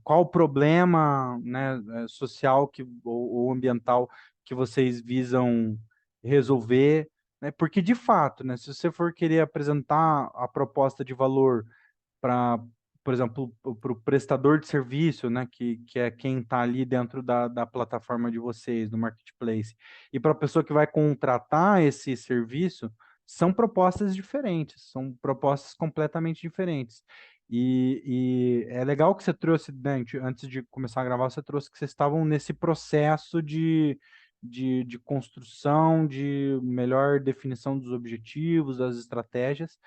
A: qual o problema, né, social ou ambiental que vocês visam resolver, né? Porque, de fato, né, se você for querer apresentar a proposta de valor para, por exemplo, para o prestador de serviço, né, que é quem está ali dentro da plataforma de vocês, do marketplace, e para a pessoa que vai contratar esse serviço, são propostas diferentes, são propostas completamente diferentes. E é legal que você trouxe, né, antes de começar a gravar, você trouxe que vocês estavam nesse processo de construção, de melhor definição dos objetivos, das estratégias.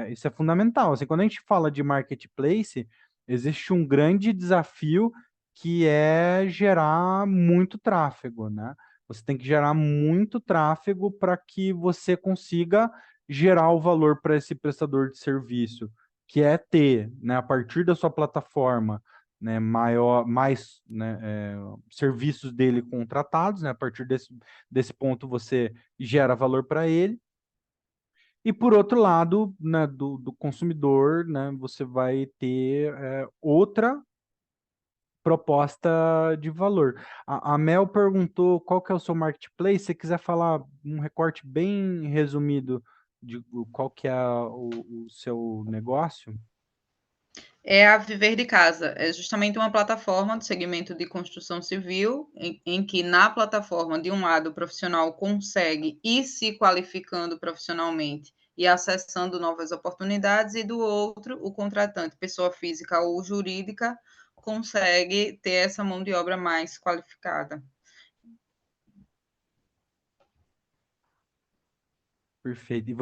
A: isso é fundamental. Assim, quando a gente fala de marketplace, existe um grande desafio que é gerar muito tráfego, né? Você tem que gerar muito tráfego para que você consiga gerar o valor para esse prestador de serviço, que é ter, né, a partir da sua plataforma, né, mais, né, serviços dele contratados, né? A partir desse ponto você gera valor para ele. E por outro lado, né, do consumidor, né, você vai ter outra proposta de valor. A Mel perguntou qual que é o seu marketplace. Se você quiser falar um recorte bem resumido de qual que é o seu negócio.
B: É a Viver de Casa. É justamente uma plataforma do segmento de construção civil, em que na plataforma, de um lado, o profissional consegue ir se qualificando profissionalmente e acessando novas oportunidades, e do outro, o contratante, pessoa física ou jurídica, consegue ter essa mão de obra mais qualificada.
A: Perfeito.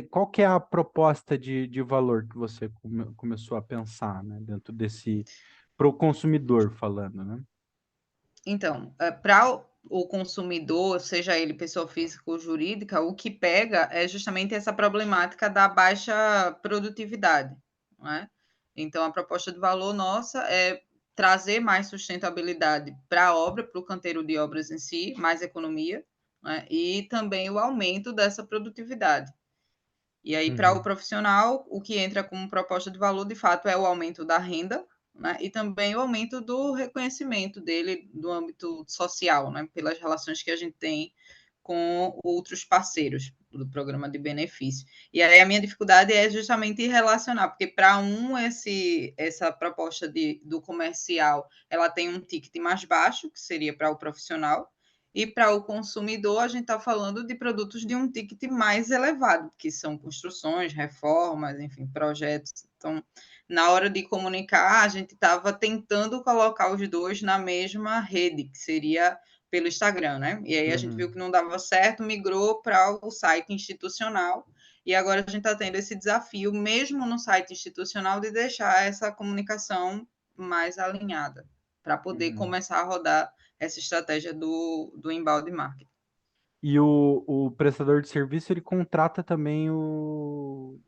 A: Qual que é a proposta de valor que você começou a pensar, né, dentro desse, para o consumidor falando, né?
B: Então, para o consumidor, seja ele pessoa física ou jurídica, o que pega é justamente essa problemática da baixa produtividade, né? Então, a proposta de valor nossa é trazer mais sustentabilidade para a obra, para o canteiro de obras em si, mais economia, né? E também o aumento dessa produtividade. E aí, para o
A: Uhum,
B: profissional, o que entra como proposta de valor, de fato, é o aumento da renda, né? E também o aumento do reconhecimento dele do âmbito social, né? Pelas relações que a gente tem com outros parceiros do programa de benefício. E aí a minha dificuldade é justamente relacionar, porque para essa proposta do comercial, ela tem um ticket mais baixo, que seria para o profissional, e para o consumidor, a gente está falando de produtos de um ticket mais elevado, que são construções, reformas, enfim, projetos. Então, na hora de comunicar, a gente estava tentando colocar os dois na mesma rede, que seria pelo Instagram, né? E aí a gente viu
A: uhum,
B: que não dava certo, migrou para o site institucional, e agora a gente está tendo esse desafio, mesmo no site institucional, de deixar essa comunicação mais alinhada, para poder
A: uhum.
B: começar a rodar essa estratégia do embalde marketing.
A: E o prestador de serviço, ele contrata também o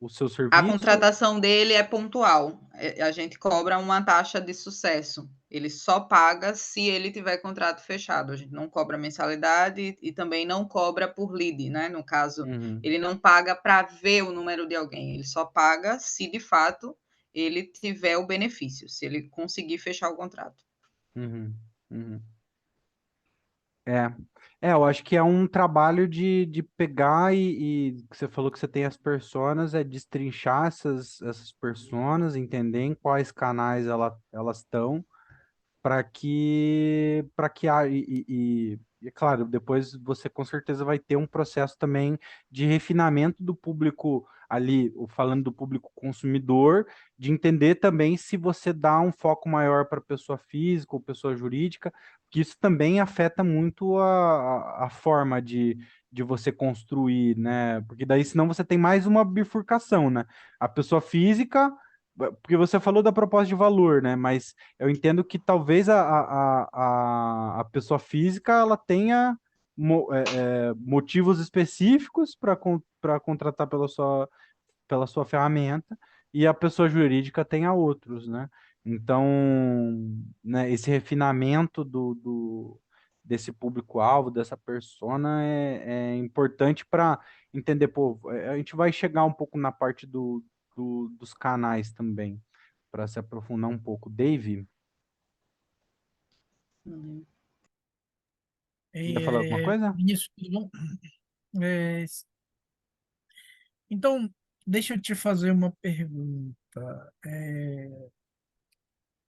A: seu
B: A
A: serviço?
B: contratação dele é pontual. A gente cobra uma taxa de sucesso. Ele só paga se ele tiver contrato fechado. A gente não cobra mensalidade e também não cobra por lead, né? No caso,
A: Uhum,
B: ele não paga para ver o número de alguém. Ele só paga se de fato ele tiver o benefício, se ele conseguir fechar o contrato.
A: uhum, uhum. É, eu acho que é um trabalho de pegar e que você falou que você tem as personas, é destrinchar essas personas, entender em quais canais elas estão, e, claro, depois você com certeza vai ter um processo também de refinamento do público ali, falando do público consumidor, de entender também se você dá um foco maior para pessoa física ou pessoa jurídica, que isso também afeta muito a forma de você construir, né? Porque daí senão você tem mais uma bifurcação, né? A pessoa física, porque você falou da proposta de valor, né? Mas eu entendo que talvez a pessoa física ela tenha motivos específicos para contratar pela sua ferramenta e a pessoa jurídica tenha outros, né? Então, né, esse refinamento desse público-alvo, dessa persona é importante para entender, pô, a gente vai chegar um pouco na parte dos canais também, para se aprofundar um pouco. Dave, ia falar alguma coisa?
C: Vinícius, tudo bom? É, então, deixa eu te fazer uma pergunta.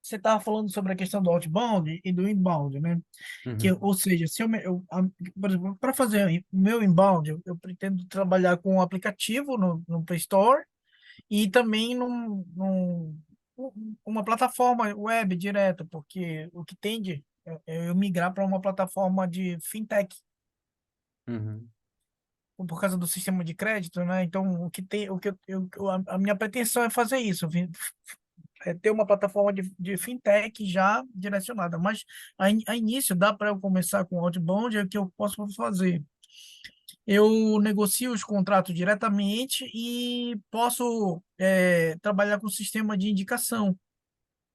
C: Você estava falando sobre a questão do outbound e do inbound, né?
A: Uhum,
C: Ou seja, se por exemplo, para fazer o meu inbound, eu pretendo trabalhar com um aplicativo no Play Store e também uma plataforma web direta, porque o que tende é eu migrar para uma plataforma de fintech.
A: uhum,
C: por causa do sistema de crédito, né? Então, a minha pretensão é fazer isso, é ter uma plataforma de fintech já direcionada. Mas a início dá para eu começar com outbound, é o que eu posso fazer. Eu negocio os contratos diretamente e posso trabalhar com sistema de indicação,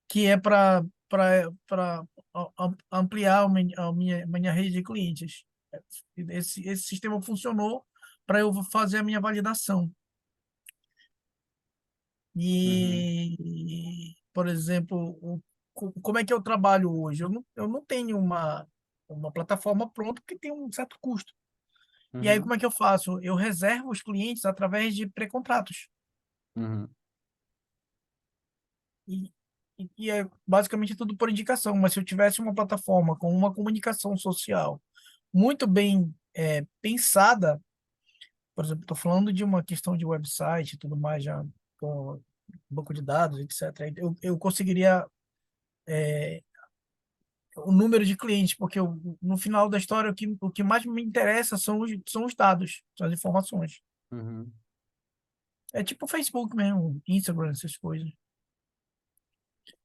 C: que é para ampliar a minha rede de clientes. Esse sistema funcionou para eu fazer a minha validação.
A: Uhum,
C: Por exemplo, como é que eu trabalho hoje? Eu não tenho uma plataforma pronta porque tem um certo custo. E aí,
A: uhum,
C: como é que eu faço? Eu reservo os clientes através de pré-contratos.
A: uhum,
C: E, e é basicamente tudo por indicação. Mas se eu tivesse uma plataforma com uma comunicação social muito bem pensada, por exemplo, estou falando de uma questão de website e tudo mais, já com banco de dados, etc. Eu conseguiria o número de clientes, porque no final da história o que mais me interessa são os dados, são as informações.
A: uhum.
C: É tipo o Facebook mesmo, Instagram, essas coisas.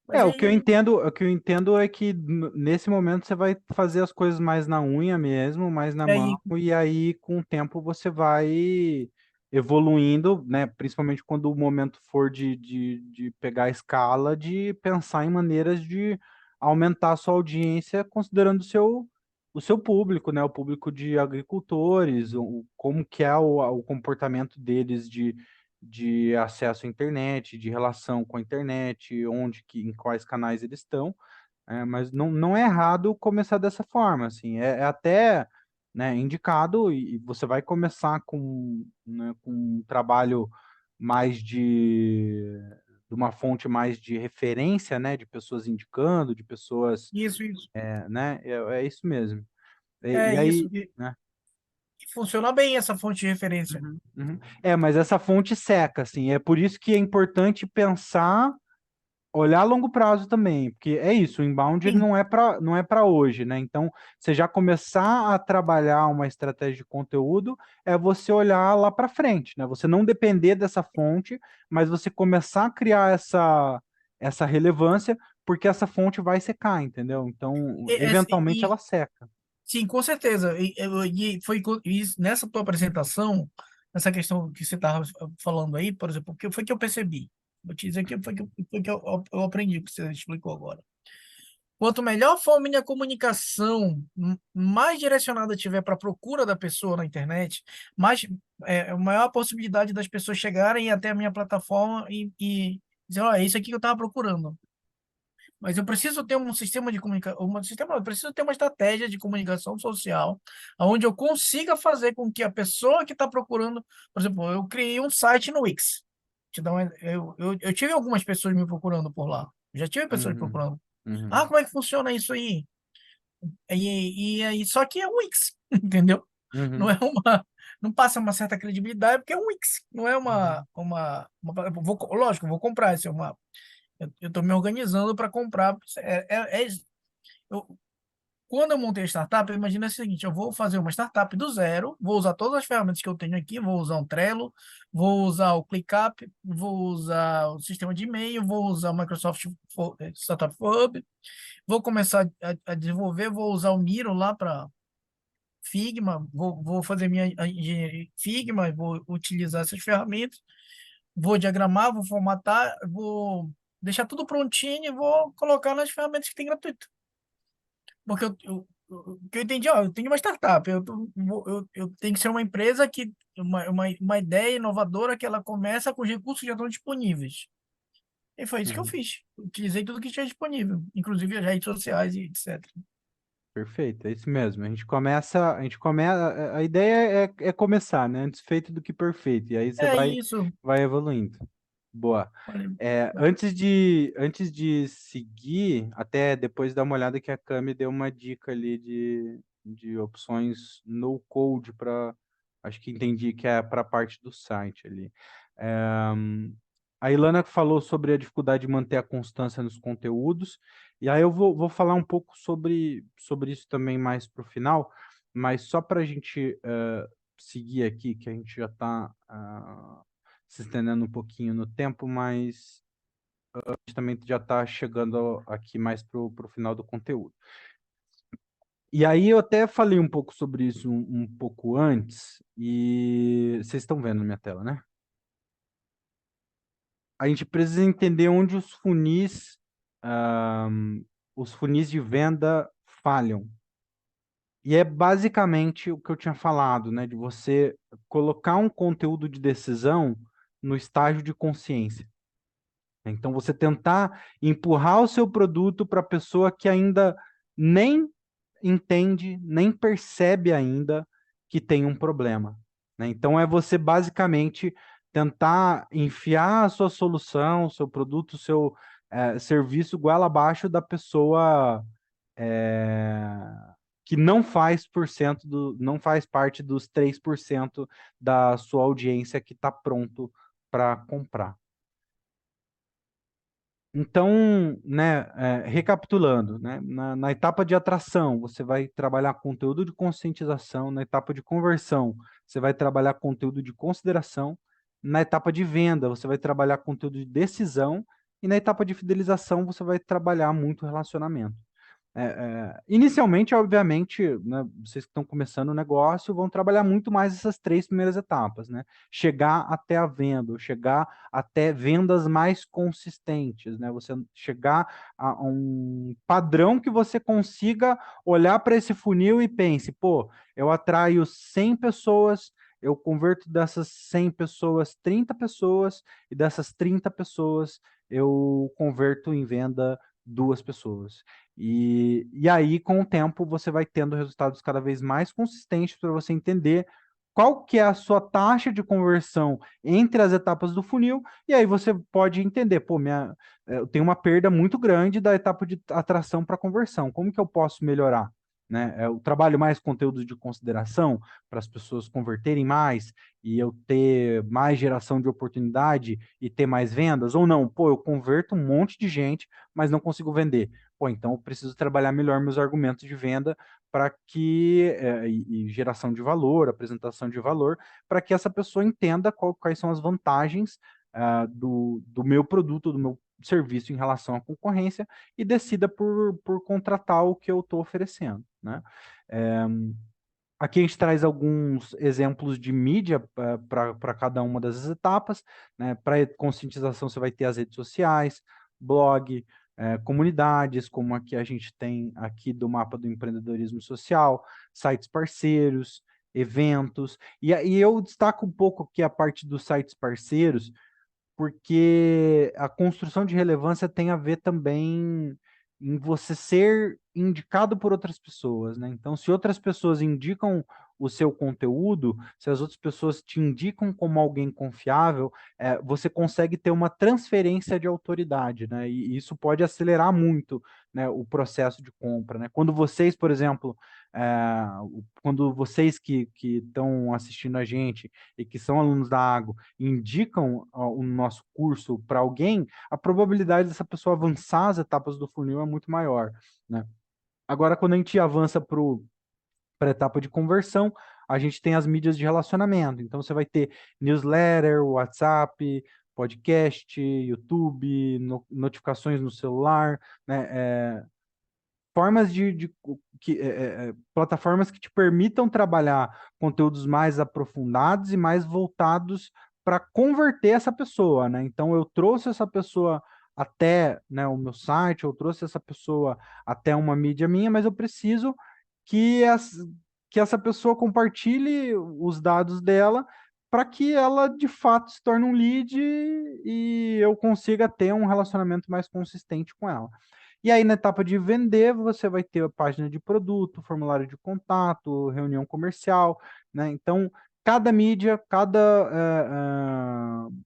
C: Mas
A: É,
C: aí,
A: o que eu entendo é que nesse momento você vai fazer as coisas mais na unha mesmo, mais na mão,
C: aí
A: e aí com o tempo você vai evoluindo, né? Principalmente quando o momento for de pegar a escala, de pensar em maneiras de aumentar a sua audiência, considerando o seu público, né? O público de agricultores, como que é o comportamento deles de acesso à internet, de relação com a internet, em quais canais eles estão, mas não é errado começar dessa forma, assim, é até, né, indicado e você vai começar com, né, com um trabalho mais de uma fonte mais de referência, né, de pessoas indicando, de pessoas,
C: isso.
A: né, é isso mesmo.
C: É
A: E
C: isso.
A: aí, né?
C: E funciona bem essa fonte de referência.
A: Uhum, uhum. Mas essa fonte seca, assim, é por isso que é importante pensar, olhar a longo prazo também, porque é isso, o inbound ele
C: Sim,
A: não é para hoje, né? Então, você já começar a trabalhar uma estratégia de conteúdo é você olhar lá para frente, né? Você não depender dessa fonte, mas você começar a criar essa relevância, porque essa fonte vai secar, entendeu? Então, eventualmente ela seca.
C: sim, com certeza. Nessa tua apresentação, nessa questão que você estava falando aí, por exemplo, o que foi que eu percebi? Vou te dizer que foi que eu aprendi, o que você explicou agora. Quanto melhor for a minha comunicação, mais direcionada tiver para a procura da pessoa na internet, maior a possibilidade das pessoas chegarem até a minha plataforma e dizer, olha, é isso aqui que eu estava procurando. Mas eu preciso ter um sistema de comunicação, eu preciso ter uma estratégia de comunicação social, onde eu consiga fazer com que a pessoa que está procurando, por exemplo, eu criei um site no Wix. Eu tive algumas pessoas me procurando por lá. Já tive pessoas me
A: Uhum,
C: procurando. Ah,
A: uhum,
C: como é que funciona isso aí? Só que é o Wix, entendeu? Não
A: uhum,
C: é uma, não passa uma certa credibilidade porque é o Wix, não é
A: uhum,
C: lógico, eu vou comprar, isso é uma, eu estou me organizando para comprar. Eu, quando eu montei a startup, eu imaginei o seguinte: eu vou fazer uma startup do zero, vou usar todas as ferramentas que eu tenho aqui, vou usar um Trello, vou usar o ClickUp, vou usar o sistema de e-mail, vou usar o Microsoft Startup Hub, vou começar a desenvolver, vou usar o Miro lá para Figma, vou fazer minha engenharia em Figma, vou utilizar essas ferramentas, vou diagramar, vou formatar, vou deixar tudo prontinho e vou colocar nas ferramentas que tem gratuito. Porque o que eu entendi, ó, eu tenho uma startup, eu tenho que ser uma empresa uma ideia inovadora que ela começa com os recursos que já estão disponíveis. E foi isso que eu
A: uhum.
C: fiz. Utilizei tudo que tinha disponível, inclusive as redes sociais e etc.
A: Perfeito, é isso mesmo. A ideia é começar, né? Antes feito do que perfeito. E aí você
C: É
A: vai,
C: isso.
A: vai evoluindo. Boa.
C: Olha,
A: Antes de seguir, até depois dar uma olhada que a Cami deu uma dica ali de opções no code para, acho que entendi que é para a parte do site ali. É, a Ilana falou sobre a dificuldade de manter a constância nos conteúdos, e aí eu vou falar um pouco sobre isso também mais para o final, mas só para a gente seguir aqui, que a gente já está se estendendo um pouquinho no tempo, mas a gente também já está chegando aqui mais para o final do conteúdo. E aí eu até falei um pouco sobre isso um pouco antes, e vocês estão vendo na minha tela, né? A gente precisa entender onde os funis de venda falham. E é basicamente o que eu tinha falado, né? De você colocar um conteúdo de decisão no estágio de consciência. Então, você tentar empurrar o seu produto para a pessoa que ainda nem entende, nem percebe ainda que tem um problema, né? Então, é você basicamente tentar enfiar a sua solução, o seu produto, o seu serviço goela abaixo da pessoa que não faz parte dos 3% da sua audiência que está pronto para comprar. Então, né, recapitulando, né, na etapa de atração, você vai trabalhar conteúdo de conscientização, na etapa de conversão, você vai trabalhar conteúdo de consideração, na etapa de venda, você vai trabalhar conteúdo de decisão, e na etapa de fidelização, você vai trabalhar muito relacionamento. Inicialmente, obviamente, né, vocês que estão começando o negócio vão trabalhar muito mais essas 3 primeiras etapas, né? Chegar até a venda, chegar até vendas mais consistentes, né? Você chegar a um padrão que você consiga olhar para esse funil e pense, pô, eu atraio 100 pessoas, eu converto dessas 100 pessoas 30 pessoas, e dessas 30 pessoas eu converto em venda 2 pessoas. E aí, com o tempo, você vai tendo resultados cada vez mais consistentes para você entender qual que é a sua taxa de conversão entre as etapas do funil, e aí você pode entender, pô, eu tenho uma perda muito grande da etapa de atração para conversão, como que eu posso melhorar? Né? Eu trabalho mais conteúdos de consideração para as pessoas converterem mais e eu ter mais geração de oportunidade e ter mais vendas, ou não, pô, eu converto um monte de gente, mas não consigo vender. Pô, então eu preciso trabalhar melhor meus argumentos de venda para que e geração de valor, apresentação de valor, para que essa pessoa entenda quais são as vantagens do meu produto, do meu serviço em relação à concorrência e decida por contratar o que eu estou oferecendo, né? Aqui a gente traz alguns exemplos de mídia para cada uma das etapas, né? Para conscientização você vai ter as redes sociais, blog, comunidades, como aqui a gente tem aqui do mapa do empreendedorismo social, sites parceiros, eventos, e eu destaco um pouco aqui a parte dos sites parceiros, porque a construção de relevância tem a ver também em você ser indicado por outras pessoas, né? Então, se outras pessoas indicam o seu conteúdo, se as outras pessoas te indicam como alguém confiável, você consegue ter uma transferência de autoridade, né? E isso pode acelerar muito, né, o processo de compra, né? Quando vocês, por exemplo, quando vocês que estão assistindo a gente e que são alunos da Água indicam o nosso curso para alguém, a probabilidade dessa pessoa avançar as etapas do funil é muito maior, né? Agora, quando a gente avança para a etapa de conversão, a gente tem as mídias de relacionamento. Então, você vai ter newsletter, WhatsApp, podcast, YouTube, notificações no celular, né? Formas plataformas que te permitam trabalhar conteúdos mais aprofundados e mais voltados para converter essa pessoa, né? Então, eu trouxe essa pessoa até, né, o meu site, eu trouxe essa pessoa até uma mídia minha, mas eu preciso que, que essa pessoa compartilhe os dados dela para que ela, de fato, se torne um lead e eu consiga ter um relacionamento mais consistente com ela. E aí, na etapa de vender, você vai ter a página de produto, formulário de contato, reunião comercial, né? Então, cada mídia,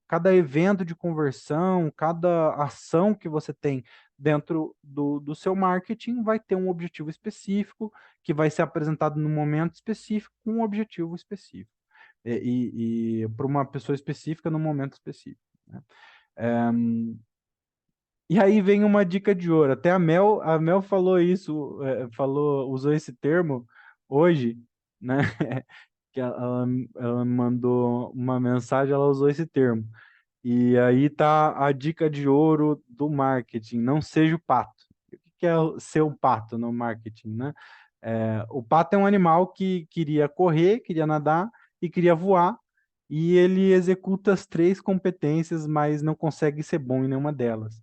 A: cada evento de conversão, cada ação que você tem dentro do seu marketing vai ter um objetivo específico, que vai ser apresentado no momento específico, com um objetivo específico. E para uma pessoa específica, no momento específico, né? E aí vem uma dica de ouro. Até a Mel falou isso, usou esse termo hoje, né? que ela me mandou uma mensagem, ela usou esse termo. E aí tá a dica de ouro do marketing: não seja o pato. O que é ser o pato no marketing, né? O pato é um animal que queria correr, queria nadar e queria voar, e ele executa as três competências, mas não consegue ser bom em nenhuma delas.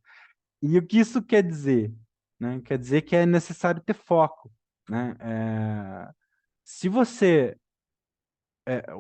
A: E o que isso quer dizer? Né? Quer dizer que é necessário ter foco, né? Se você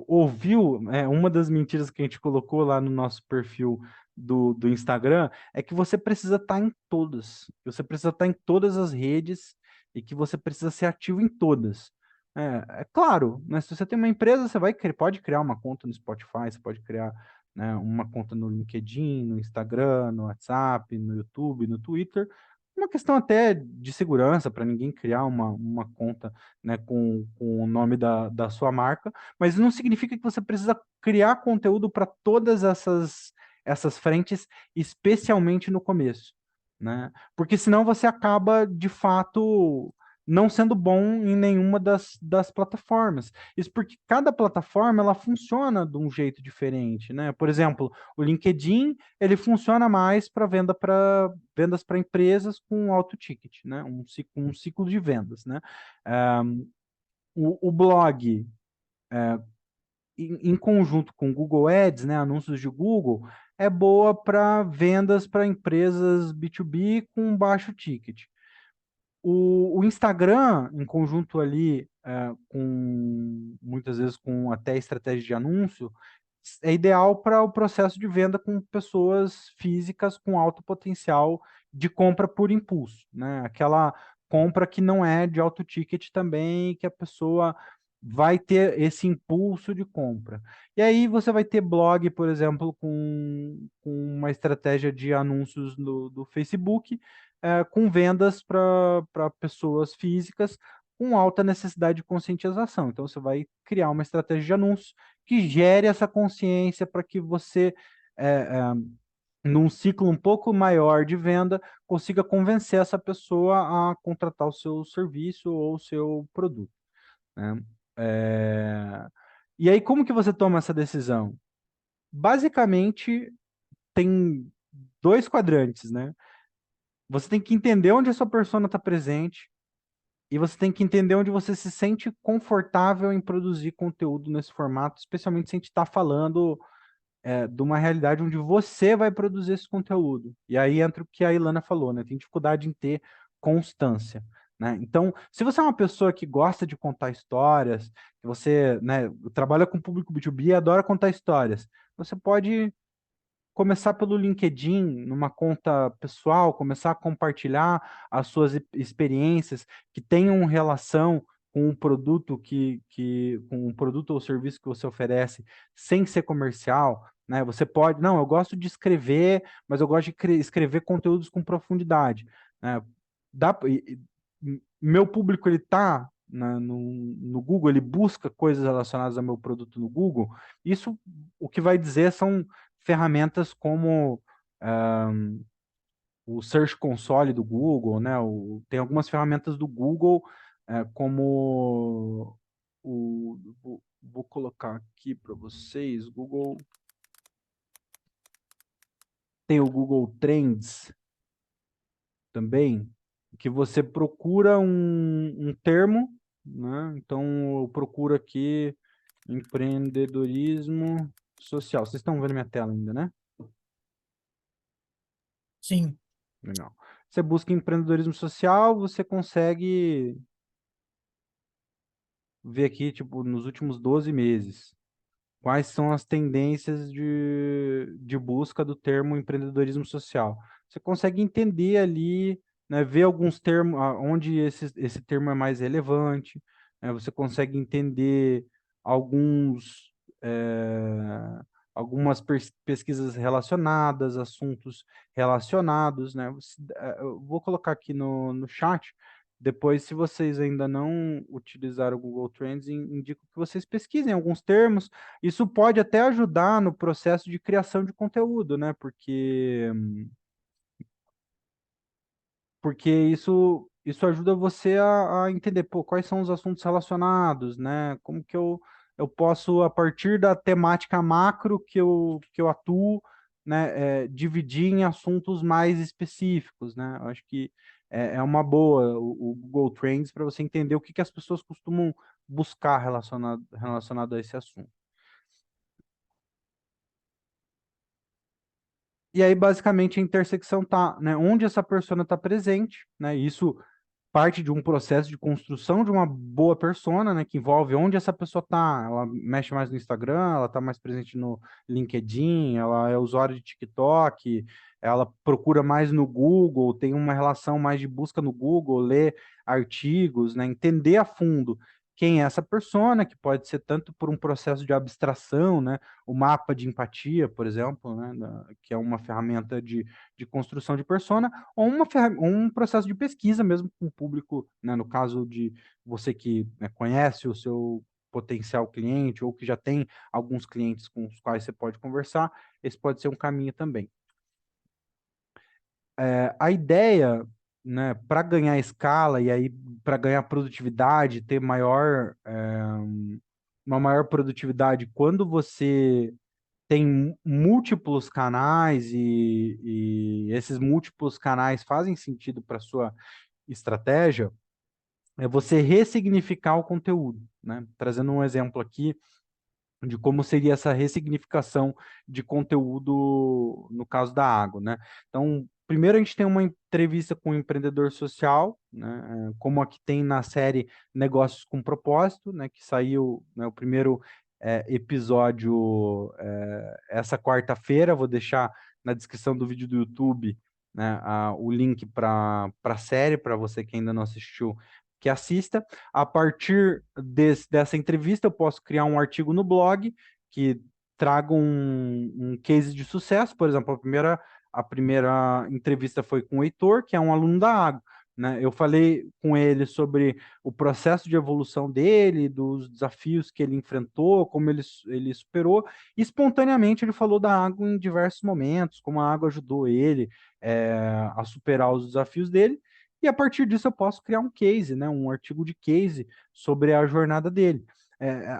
A: ouviu, uma das mentiras que a gente colocou lá no nosso perfil do Instagram é que você precisa estar em todas. Você precisa estar em todas as redes e que você precisa ser ativo em todas. É claro, né? Se você tem uma empresa, você pode criar uma conta no Spotify, você pode criar, né, uma conta no LinkedIn, no Instagram, no WhatsApp, no YouTube, no Twitter. Uma questão até de segurança, para ninguém criar uma conta, né, com o nome da sua marca, mas não significa que você precisa criar conteúdo para todas essas frentes, especialmente no começo, né? Porque senão você acaba, de fato, não sendo bom em nenhuma das plataformas. Isso porque cada plataforma ela funciona de um jeito diferente, né? Por exemplo, o LinkedIn ele funciona mais para vendas para empresas com alto ticket, né? Um ciclo de vendas, né? Ah, o blog em conjunto com o Google Ads, né, anúncios de Google, é boa para vendas para empresas B2B com baixo ticket. O Instagram, em conjunto ali, com muitas vezes com até estratégia de anúncio, é ideal para o processo de venda com pessoas físicas com alto potencial de compra por impulso, né? Aquela compra que não é de alto ticket também, que a pessoa vai ter esse impulso de compra. E aí você vai ter blog, por exemplo, com uma estratégia de anúncios do Facebook, com vendas para pessoas físicas com alta necessidade de conscientização. Então, você vai criar uma estratégia de anúncios que gere essa consciência para que você, é, é, num ciclo um pouco maior de venda, consiga convencer essa pessoa a contratar o seu serviço ou o seu produto, né? É, E aí, como que você toma essa decisão? Basicamente, tem dois quadrantes, né? Você tem que entender onde a sua persona está presente e você tem que entender onde você se sente confortável em produzir conteúdo nesse formato, especialmente se a gente está falando de uma realidade onde você vai produzir esse conteúdo. E aí entra o que a Ilana falou, né? Tem dificuldade em ter constância, né? Então, se você é uma pessoa que gosta de contar histórias, que você, né, trabalha com público B2B e adora contar histórias, você pode começar pelo LinkedIn, numa conta pessoal, começar a compartilhar as suas experiências que tenham relação com um produto com um produto ou serviço que você oferece, sem ser comercial, né? Você pode, não, eu gosto de escrever, mas eu gosto de escrever conteúdos com profundidade, né? Meu público ele tá no Google, ele busca coisas relacionadas ao meu produto no Google. Isso, o que vai dizer são ferramentas como o Search Console do Google, né? Tem algumas ferramentas do Google, como vou colocar aqui para vocês, Google tem o Google Trends também, que você procura um termo, né? Então eu procuro aqui empreendedorismo social. Vocês estão vendo minha tela ainda, né?
C: Sim.
A: Legal. Você busca empreendedorismo social, você consegue ver aqui, tipo, nos últimos 12 meses, quais são as tendências de busca do termo empreendedorismo social. Você consegue entender ali, né, ver alguns termos, onde esse termo é mais relevante, né, você consegue entender alguns, algumas pesquisas relacionadas, assuntos relacionados, né? Eu vou colocar aqui no chat. Depois, se vocês ainda não utilizaram o Google Trends, indico que vocês pesquisem alguns termos. Isso pode até ajudar no processo de criação de conteúdo, né? Porque isso ajuda você a entender, pô, quais são os assuntos relacionados, né? Como que eu eu posso, a partir da temática macro que eu atuo, né, dividir em assuntos mais específicos, né? Eu acho que é uma boa o Google Trends para você entender o que que as pessoas costumam buscar relacionado a esse assunto. E aí, basicamente, a intersecção tá, né, onde essa persona está presente, né? Isso parte de um processo de construção de uma boa persona, né, que envolve onde essa pessoa está. Ela mexe mais no Instagram, ela está mais presente no LinkedIn, ela é usuária de TikTok, ela procura mais no Google, tem uma relação mais de busca no Google, lê artigos, né, entender a fundo quem é essa persona, que pode ser tanto por um processo de abstração, né, o mapa de empatia, por exemplo, né, que é uma ferramenta de construção de persona, ou um processo de pesquisa mesmo com o público, né, no caso de você que, né, conhece o seu potencial cliente ou que já tem alguns clientes com os quais você pode conversar, esse pode ser um caminho também. A ideia, né, para ganhar escala e aí para ganhar produtividade, ter uma maior produtividade quando você tem múltiplos canais e esses múltiplos canais fazem sentido para sua estratégia, é você ressignificar o conteúdo, né? Trazendo um exemplo aqui de como seria essa ressignificação de conteúdo no caso da água, né? Então, primeiro a gente tem uma entrevista com um empreendedor social, né? Como aqui tem na série Negócios com Propósito, né? Que saiu, né, o primeiro episódio essa quarta-feira. Vou deixar na descrição do vídeo do YouTube, né, o link para a série, para você que ainda não assistiu, que assista. A partir dessa entrevista, eu posso criar um artigo no blog que traga um case de sucesso. Por exemplo, a primeira entrevista foi com o Heitor, que é um aluno da Água, né? Eu falei com ele sobre o processo de evolução dele, dos desafios que ele enfrentou, como ele superou, e espontaneamente ele falou da água em diversos momentos, como a água ajudou ele a superar os desafios dele, e a partir disso eu posso criar um case, né, um artigo de case sobre a jornada dele.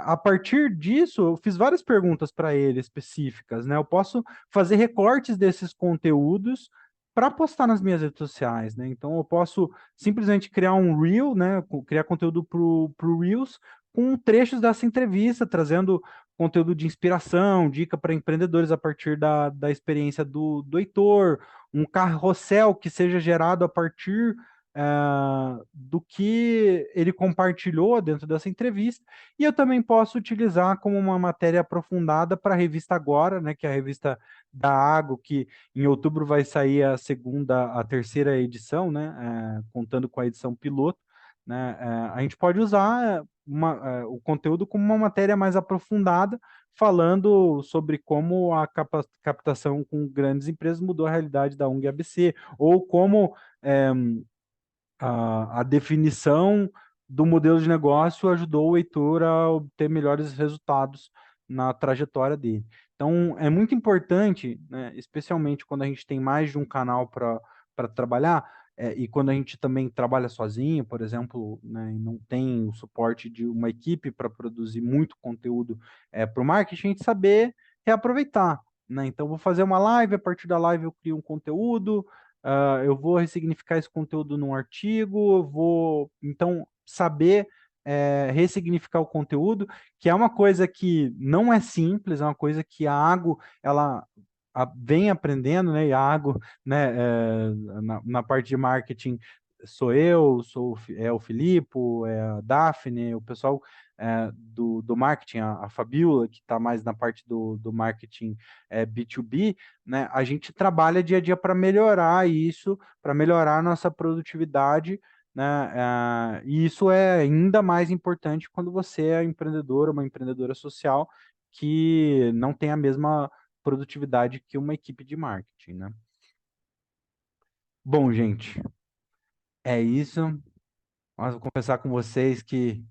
A: A partir disso, eu fiz várias perguntas para ele específicas, né? Eu posso fazer recortes desses conteúdos para postar nas minhas redes sociais, né? Então eu posso simplesmente criar um Reel, né? Criar conteúdo pro Reels com trechos dessa entrevista, trazendo conteúdo de inspiração, dica para empreendedores a partir da experiência do Heitor, um carrossel que seja gerado a partir do que ele compartilhou dentro dessa entrevista, e eu também posso utilizar como uma matéria aprofundada para a revista Agora, né, que é a revista da Água, que em outubro vai sair a terceira edição, né, contando com a edição piloto, né, a gente pode usar o conteúdo como uma matéria mais aprofundada, falando sobre como a captação com grandes empresas mudou a realidade da UNG ABC, ou como a definição do modelo de negócio ajudou o Heitor a obter melhores resultados na trajetória dele. Então, é muito importante, né, especialmente quando a gente tem mais de um canal para trabalhar, e quando a gente também trabalha sozinho, por exemplo, né, e não tem o suporte de uma equipe para produzir muito conteúdo para o marketing, a gente saber reaproveitar. Né? Então, vou fazer uma live, a partir da live eu crio um conteúdo, eu vou ressignificar esse conteúdo num artigo, eu vou, então, saber ressignificar o conteúdo, que é uma coisa que não é simples, é uma coisa que a Água, ela vem aprendendo, né, e a Água, né, na parte de marketing, sou eu, o Filipe, a Daphne, o pessoal do marketing, a Fabiola, que está mais na parte do marketing B2B, né, a gente trabalha dia a dia para melhorar isso, para melhorar a nossa produtividade, né, e isso é ainda mais importante quando você é empreendedor, uma empreendedora social que não tem a mesma produtividade que uma equipe de marketing, né? Bom, gente, é isso. Mas vou confessar com vocês que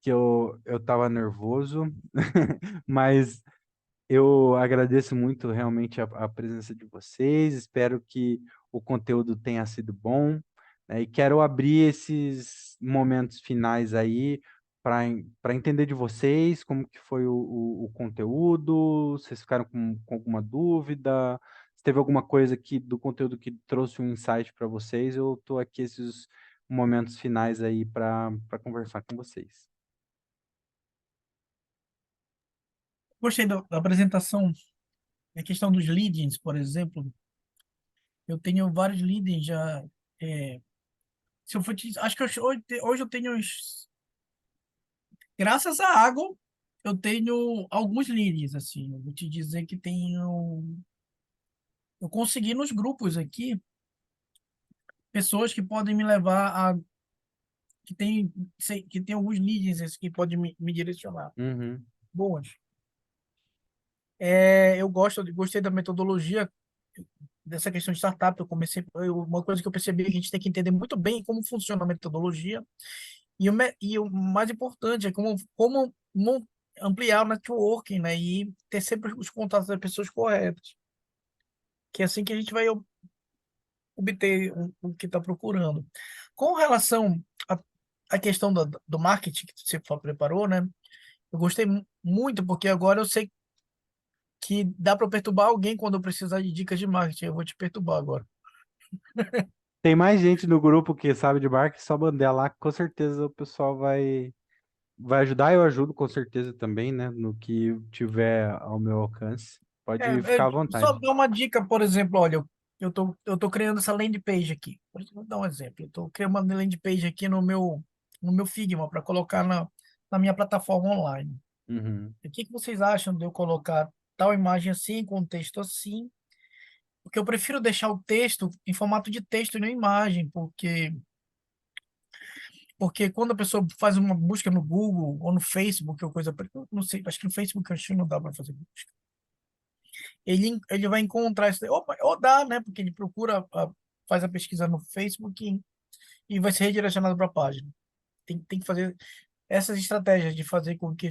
A: eu estava nervoso, mas eu agradeço muito realmente a presença de vocês. Espero que o conteúdo tenha sido bom, né? E quero abrir esses momentos finais aí para entender de vocês como que foi o conteúdo, vocês ficaram com alguma dúvida, se teve alguma coisa do conteúdo que trouxe um insight para vocês, eu estou aqui esses momentos finais aí para conversar com vocês.
C: Gostei da apresentação. A questão dos leadings, por exemplo, eu tenho vários leadings já. é, Se eu for acho que hoje eu tenho graças à água, eu tenho alguns leads, assim. Eu vou te dizer que eu consegui nos grupos aqui pessoas que podem me levar a, que tem alguns leads assim, que podem me direcionar.
A: Uhum.
C: Boas. Eu gostei da metodologia dessa questão de startup. Uma coisa que eu percebi é que a gente tem que entender muito bem como funciona a metodologia e o mais importante é como ampliar o networking, né? E ter sempre os contatos das pessoas corretas, que é assim que a gente vai obter o que está procurando. Com relação à questão do marketing que você preparou, né? Eu gostei muito, porque agora eu sei que dá para perturbar alguém quando eu precisar de dicas de marketing. Eu vou te perturbar agora.
A: Tem mais gente no grupo que sabe de marketing, só mandar lá, que com certeza o pessoal vai ajudar, eu ajudo com certeza também, né, no que tiver ao meu alcance. Pode ficar à
C: Só
A: vontade.
C: dar uma dica, por exemplo, olha, eu tô criando essa landing page aqui. Vou dar um exemplo. Eu estou criando uma landing page aqui no meu Figma para colocar na minha plataforma online.
A: Uhum.
C: O que vocês acham de eu colocar tal imagem assim, com texto assim? Porque eu prefiro deixar o texto em formato de texto e não imagem, porque quando a pessoa faz uma busca no Google ou no Facebook ou coisa, não sei, acho que no Facebook acho que não dá para fazer busca. Ele vai encontrar isso, ou dá, né? Porque ele faz a pesquisa no Facebook e vai ser redirecionado para a página. Tem que fazer essas estratégias de fazer com que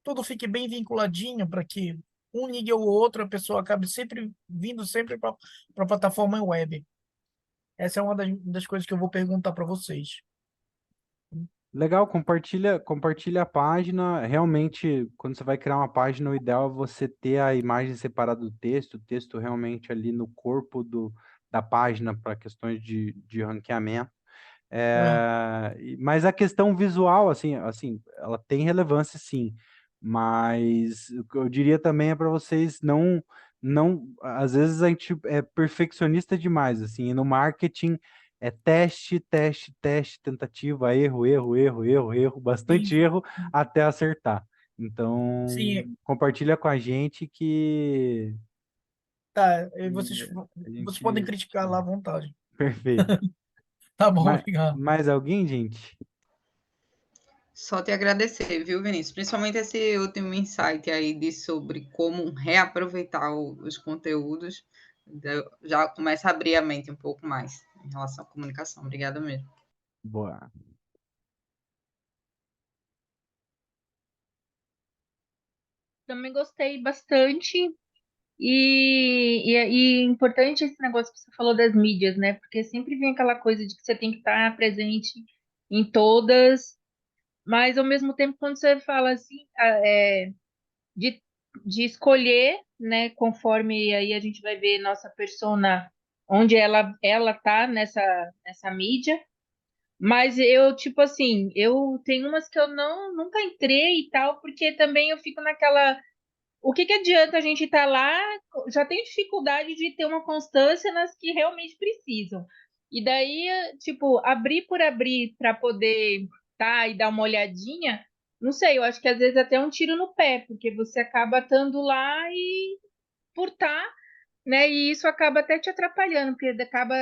C: tudo fique bem vinculadinho para que um ligue ao outro, a pessoa acabe sempre vindo sempre para a plataforma web. Essa é uma das coisas que eu vou perguntar para vocês.
A: Legal, compartilha a página. Realmente, quando você vai criar uma página, o ideal é você ter a imagem separada do texto, o texto realmente ali no corpo da página para questões de ranqueamento.
C: Ah,
A: Mas a questão visual, assim, ela tem relevância, sim. Mas o que eu diria também é para vocês às vezes a gente é perfeccionista demais, assim, e no marketing é teste, teste, teste, tentativa, erro, erro, erro, erro, erro,
C: sim,
A: bastante erro até acertar. Então,
C: sim,
A: compartilha com a gente que
C: tá. E vocês,
A: a
C: vocês podem
A: gente.
C: criticar lá à vontade.
A: Perfeito.
C: Tá bom,
A: Mais,
C: obrigado.
A: mais alguém, gente?
B: Só te agradecer, viu, Vinícius? Principalmente esse último insight aí sobre como reaproveitar os conteúdos. Já começa a abrir a mente um pouco mais em relação à comunicação. Obrigada mesmo.
A: Boa.
E: Também gostei bastante. E importante esse negócio que você falou das mídias, né? Porque sempre vem aquela coisa de que você tem que estar presente em todas, mas ao mesmo tempo, quando você fala assim, de, de escolher, né? Conforme aí a gente vai ver nossa persona, onde ela tá nessa mídia. Mas eu, tipo assim, eu tenho umas que eu nunca entrei e tal, porque também eu fico naquela. O que adianta a gente estar lá, já tem dificuldade de ter uma constância nas que realmente precisam. E daí, tipo, abrir por abrir para poder tá e dar uma olhadinha, não sei, eu acho que às vezes até é um tiro no pé, porque você acaba estando lá e por estar, né? E isso acaba até te atrapalhando, porque acaba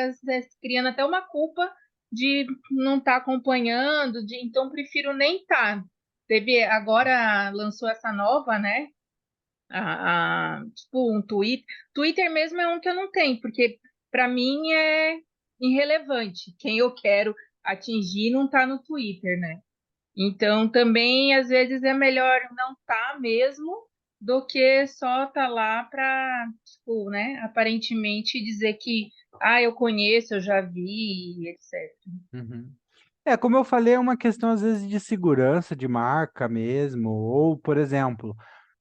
E: criando até uma culpa de não estar acompanhando, então prefiro nem estar. Teve agora lançou essa nova, né? Tipo um Twitter. Twitter mesmo é um que eu não tenho, porque para mim é irrelevante. Quem eu quero atingir não está no Twitter, né? Então também às vezes é melhor não estar mesmo do que só estar lá para, tipo, né, aparentemente dizer que eu conheço, eu já vi, etc.
A: Uhum. Como eu falei, é uma questão às vezes de segurança de marca mesmo, ou, por exemplo,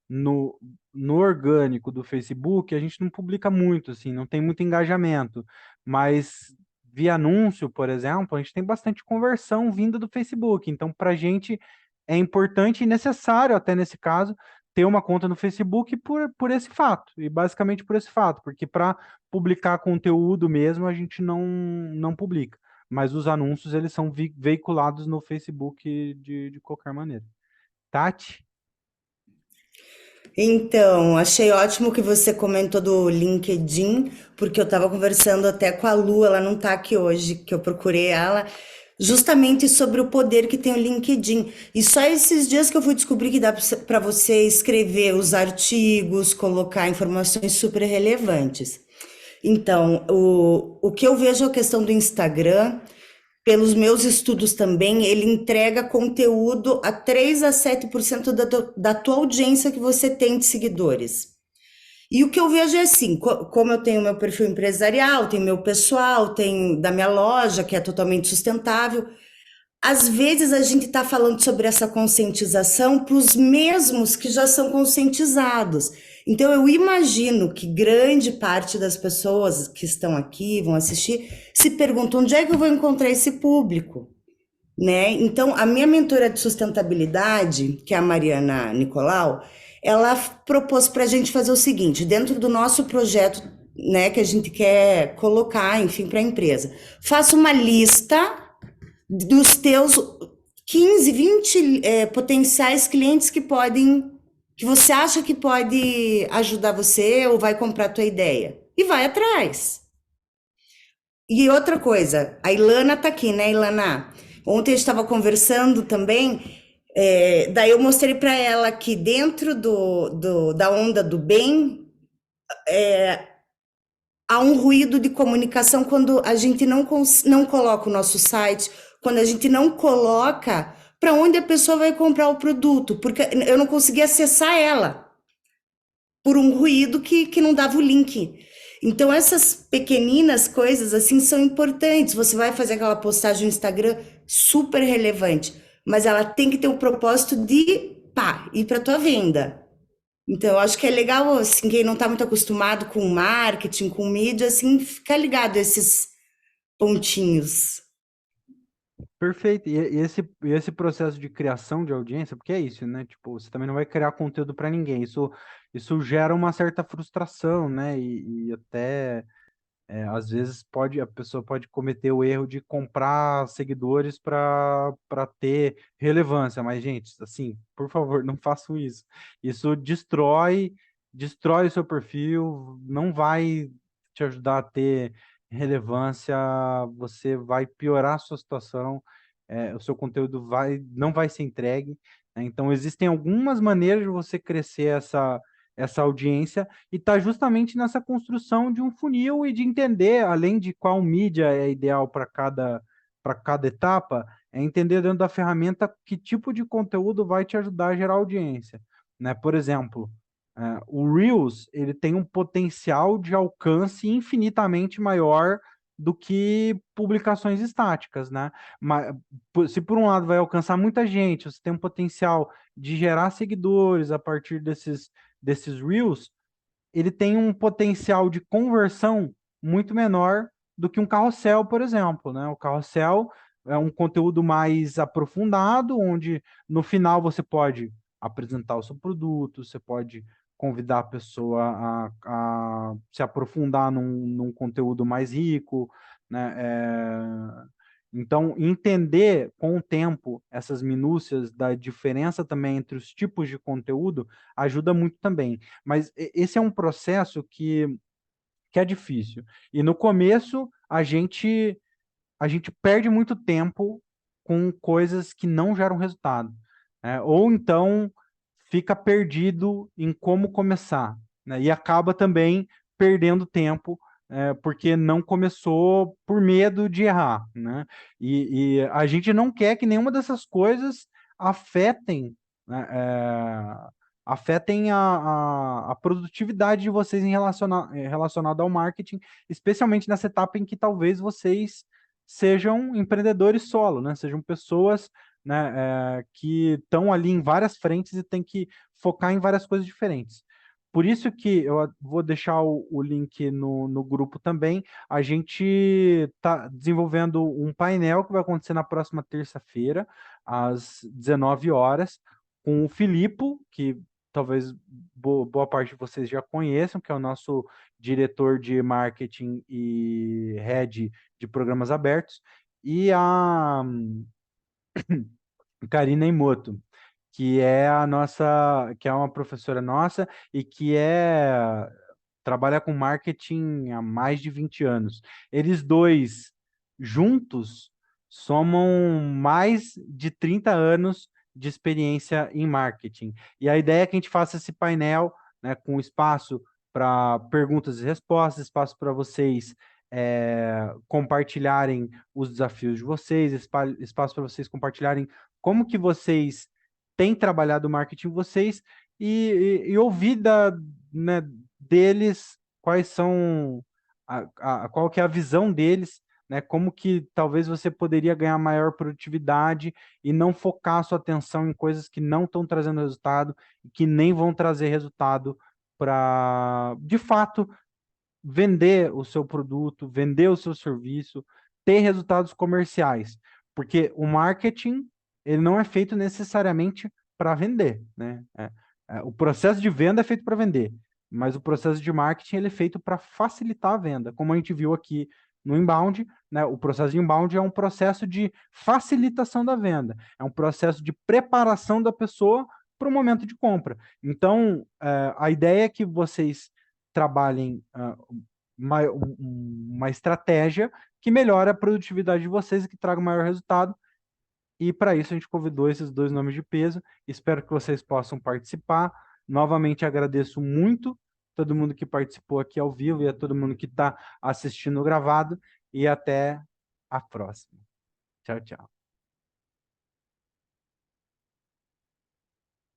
A: no, no orgânico do Facebook, a gente não publica muito, assim, não tem muito engajamento, mas via anúncio, por exemplo, a gente tem bastante conversão vinda do Facebook. Então, para a gente é importante e necessário, até nesse caso, ter uma conta no Facebook por esse fato, e basicamente por esse fato, porque para publicar conteúdo mesmo, a gente não publica. Mas os anúncios, eles são veiculados no Facebook de qualquer maneira. Tati?
F: Então, achei ótimo que você comentou do LinkedIn, porque eu estava conversando até com a Lu, ela não está aqui hoje, que eu procurei ela, justamente sobre o poder que tem o LinkedIn. E só esses dias que eu fui descobrir que dá para você escrever os artigos, colocar informações super relevantes. Então, o que eu vejo a questão do Instagram, pelos meus estudos também, ele entrega conteúdo a 3 a 7% da tua audiência que você tem de seguidores. E o que eu vejo é assim, como eu tenho meu perfil empresarial, tenho meu pessoal, tenho da minha loja, que é totalmente sustentável, às vezes a gente está falando sobre essa conscientização para os mesmos que já são conscientizados. Então eu imagino que grande parte das pessoas que estão aqui, vão assistir, se perguntam onde é que eu vou encontrar esse público, né? Então a minha mentora de sustentabilidade, que é a Mariana Nicolau, ela propôs para a gente fazer o seguinte, dentro do nosso projeto, né, que a gente quer colocar, enfim, para a empresa, faça uma lista dos teus 15, 20 potenciais clientes que você acha que pode ajudar você ou vai comprar a tua ideia. E vai atrás. E outra coisa, a Ilana tá aqui, né, Ilana? Ontem a gente estava conversando também, daí eu mostrei para ela que dentro da onda do bem, há um ruído de comunicação quando a gente não coloca o nosso site, quando a gente não coloca para onde a pessoa vai comprar o produto, porque eu não conseguia acessar ela por um ruído que não dava o link. Então, essas pequeninas coisas assim são importantes. Você vai fazer aquela postagem no Instagram super relevante, mas ela tem que ter o propósito de, pá, ir para tua venda. Então, eu acho que é legal, assim, quem não está muito acostumado com marketing, com mídia, assim, ficar ligado a esses pontinhos.
A: Perfeito. E esse processo de criação de audiência, porque é isso, né? Tipo, você também não vai criar conteúdo para ninguém. Isso gera uma certa frustração, né? E até às vezes a pessoa pode cometer o erro de comprar seguidores para ter relevância. Mas, gente, assim, por favor, não façam isso. Isso destrói o seu perfil, não vai te ajudar a ter relevância, você vai piorar a sua situação, o seu conteúdo não vai ser entregue, né? Então, existem algumas maneiras de você crescer essa audiência e está justamente nessa construção de um funil e de entender, além de qual mídia é ideal para cada etapa, é entender dentro da ferramenta que tipo de conteúdo vai te ajudar a gerar audiência, né? Por exemplo, o Reels, ele tem um potencial de alcance infinitamente maior do que publicações estáticas, né? Mas, se por um lado vai alcançar muita gente, você tem um potencial de gerar seguidores a partir desses Reels, ele tem um potencial de conversão muito menor do que um carrossel, por exemplo, né? O carrossel é um conteúdo mais aprofundado, onde no final você pode apresentar o seu produto, você pode convidar a pessoa a se aprofundar num conteúdo mais rico, né? Então, entender com o tempo essas minúcias da diferença também entre os tipos de conteúdo ajuda muito também. Mas esse é um processo que é difícil. E no começo, a gente perde muito tempo com coisas que não geram resultado, né? Ou então fica perdido em como começar, né? E acaba também perdendo tempo, porque não começou por medo de errar, né? E a gente não quer que nenhuma dessas coisas afetem, né, afetem a produtividade de vocês relacionado ao marketing, especialmente nessa etapa em que talvez vocês sejam empreendedores solo, né? Sejam pessoas, né, que estão ali em várias frentes e tem que focar em várias coisas diferentes. Por isso que eu vou deixar o link no grupo também. A gente está desenvolvendo um painel que vai acontecer na próxima terça-feira, às 19 horas, com o Filipo, que talvez boa parte de vocês já conheçam, que é o nosso diretor de marketing e head de programas abertos, e a Karina Emoto, que é que é uma professora nossa e que trabalha com marketing há mais de 20 anos. Eles dois juntos somam mais de 30 anos de experiência em marketing. E a ideia é que a gente faça esse painel, né, com espaço para perguntas e respostas, espaço para vocês compartilharem os desafios de vocês, espaço para vocês compartilharem como que vocês têm trabalhado o marketing de vocês e ouvir né, deles quais são qual que é a visão deles, né? Como que talvez você poderia ganhar maior produtividade e não focar a sua atenção em coisas que não estão trazendo resultado e que nem vão trazer resultado para, de fato, vender o seu produto, vender o seu serviço, ter resultados comerciais. Porque o marketing, ele não é feito necessariamente para vender, né? O processo de venda é feito para vender, mas o processo de marketing ele é feito para facilitar a venda, como a gente viu aqui no inbound, né? O processo de inbound é um processo de facilitação da venda, é um processo de preparação da pessoa para o momento de compra. Então, a ideia é que vocês trabalhem uma estratégia que melhore a produtividade de vocês e que traga o maior resultado. E para isso a gente convidou esses dois nomes de peso. Espero que vocês possam participar. Novamente agradeço muito todo mundo que participou aqui ao vivo e a todo mundo que está assistindo gravado. E até a próxima. Tchau, tchau.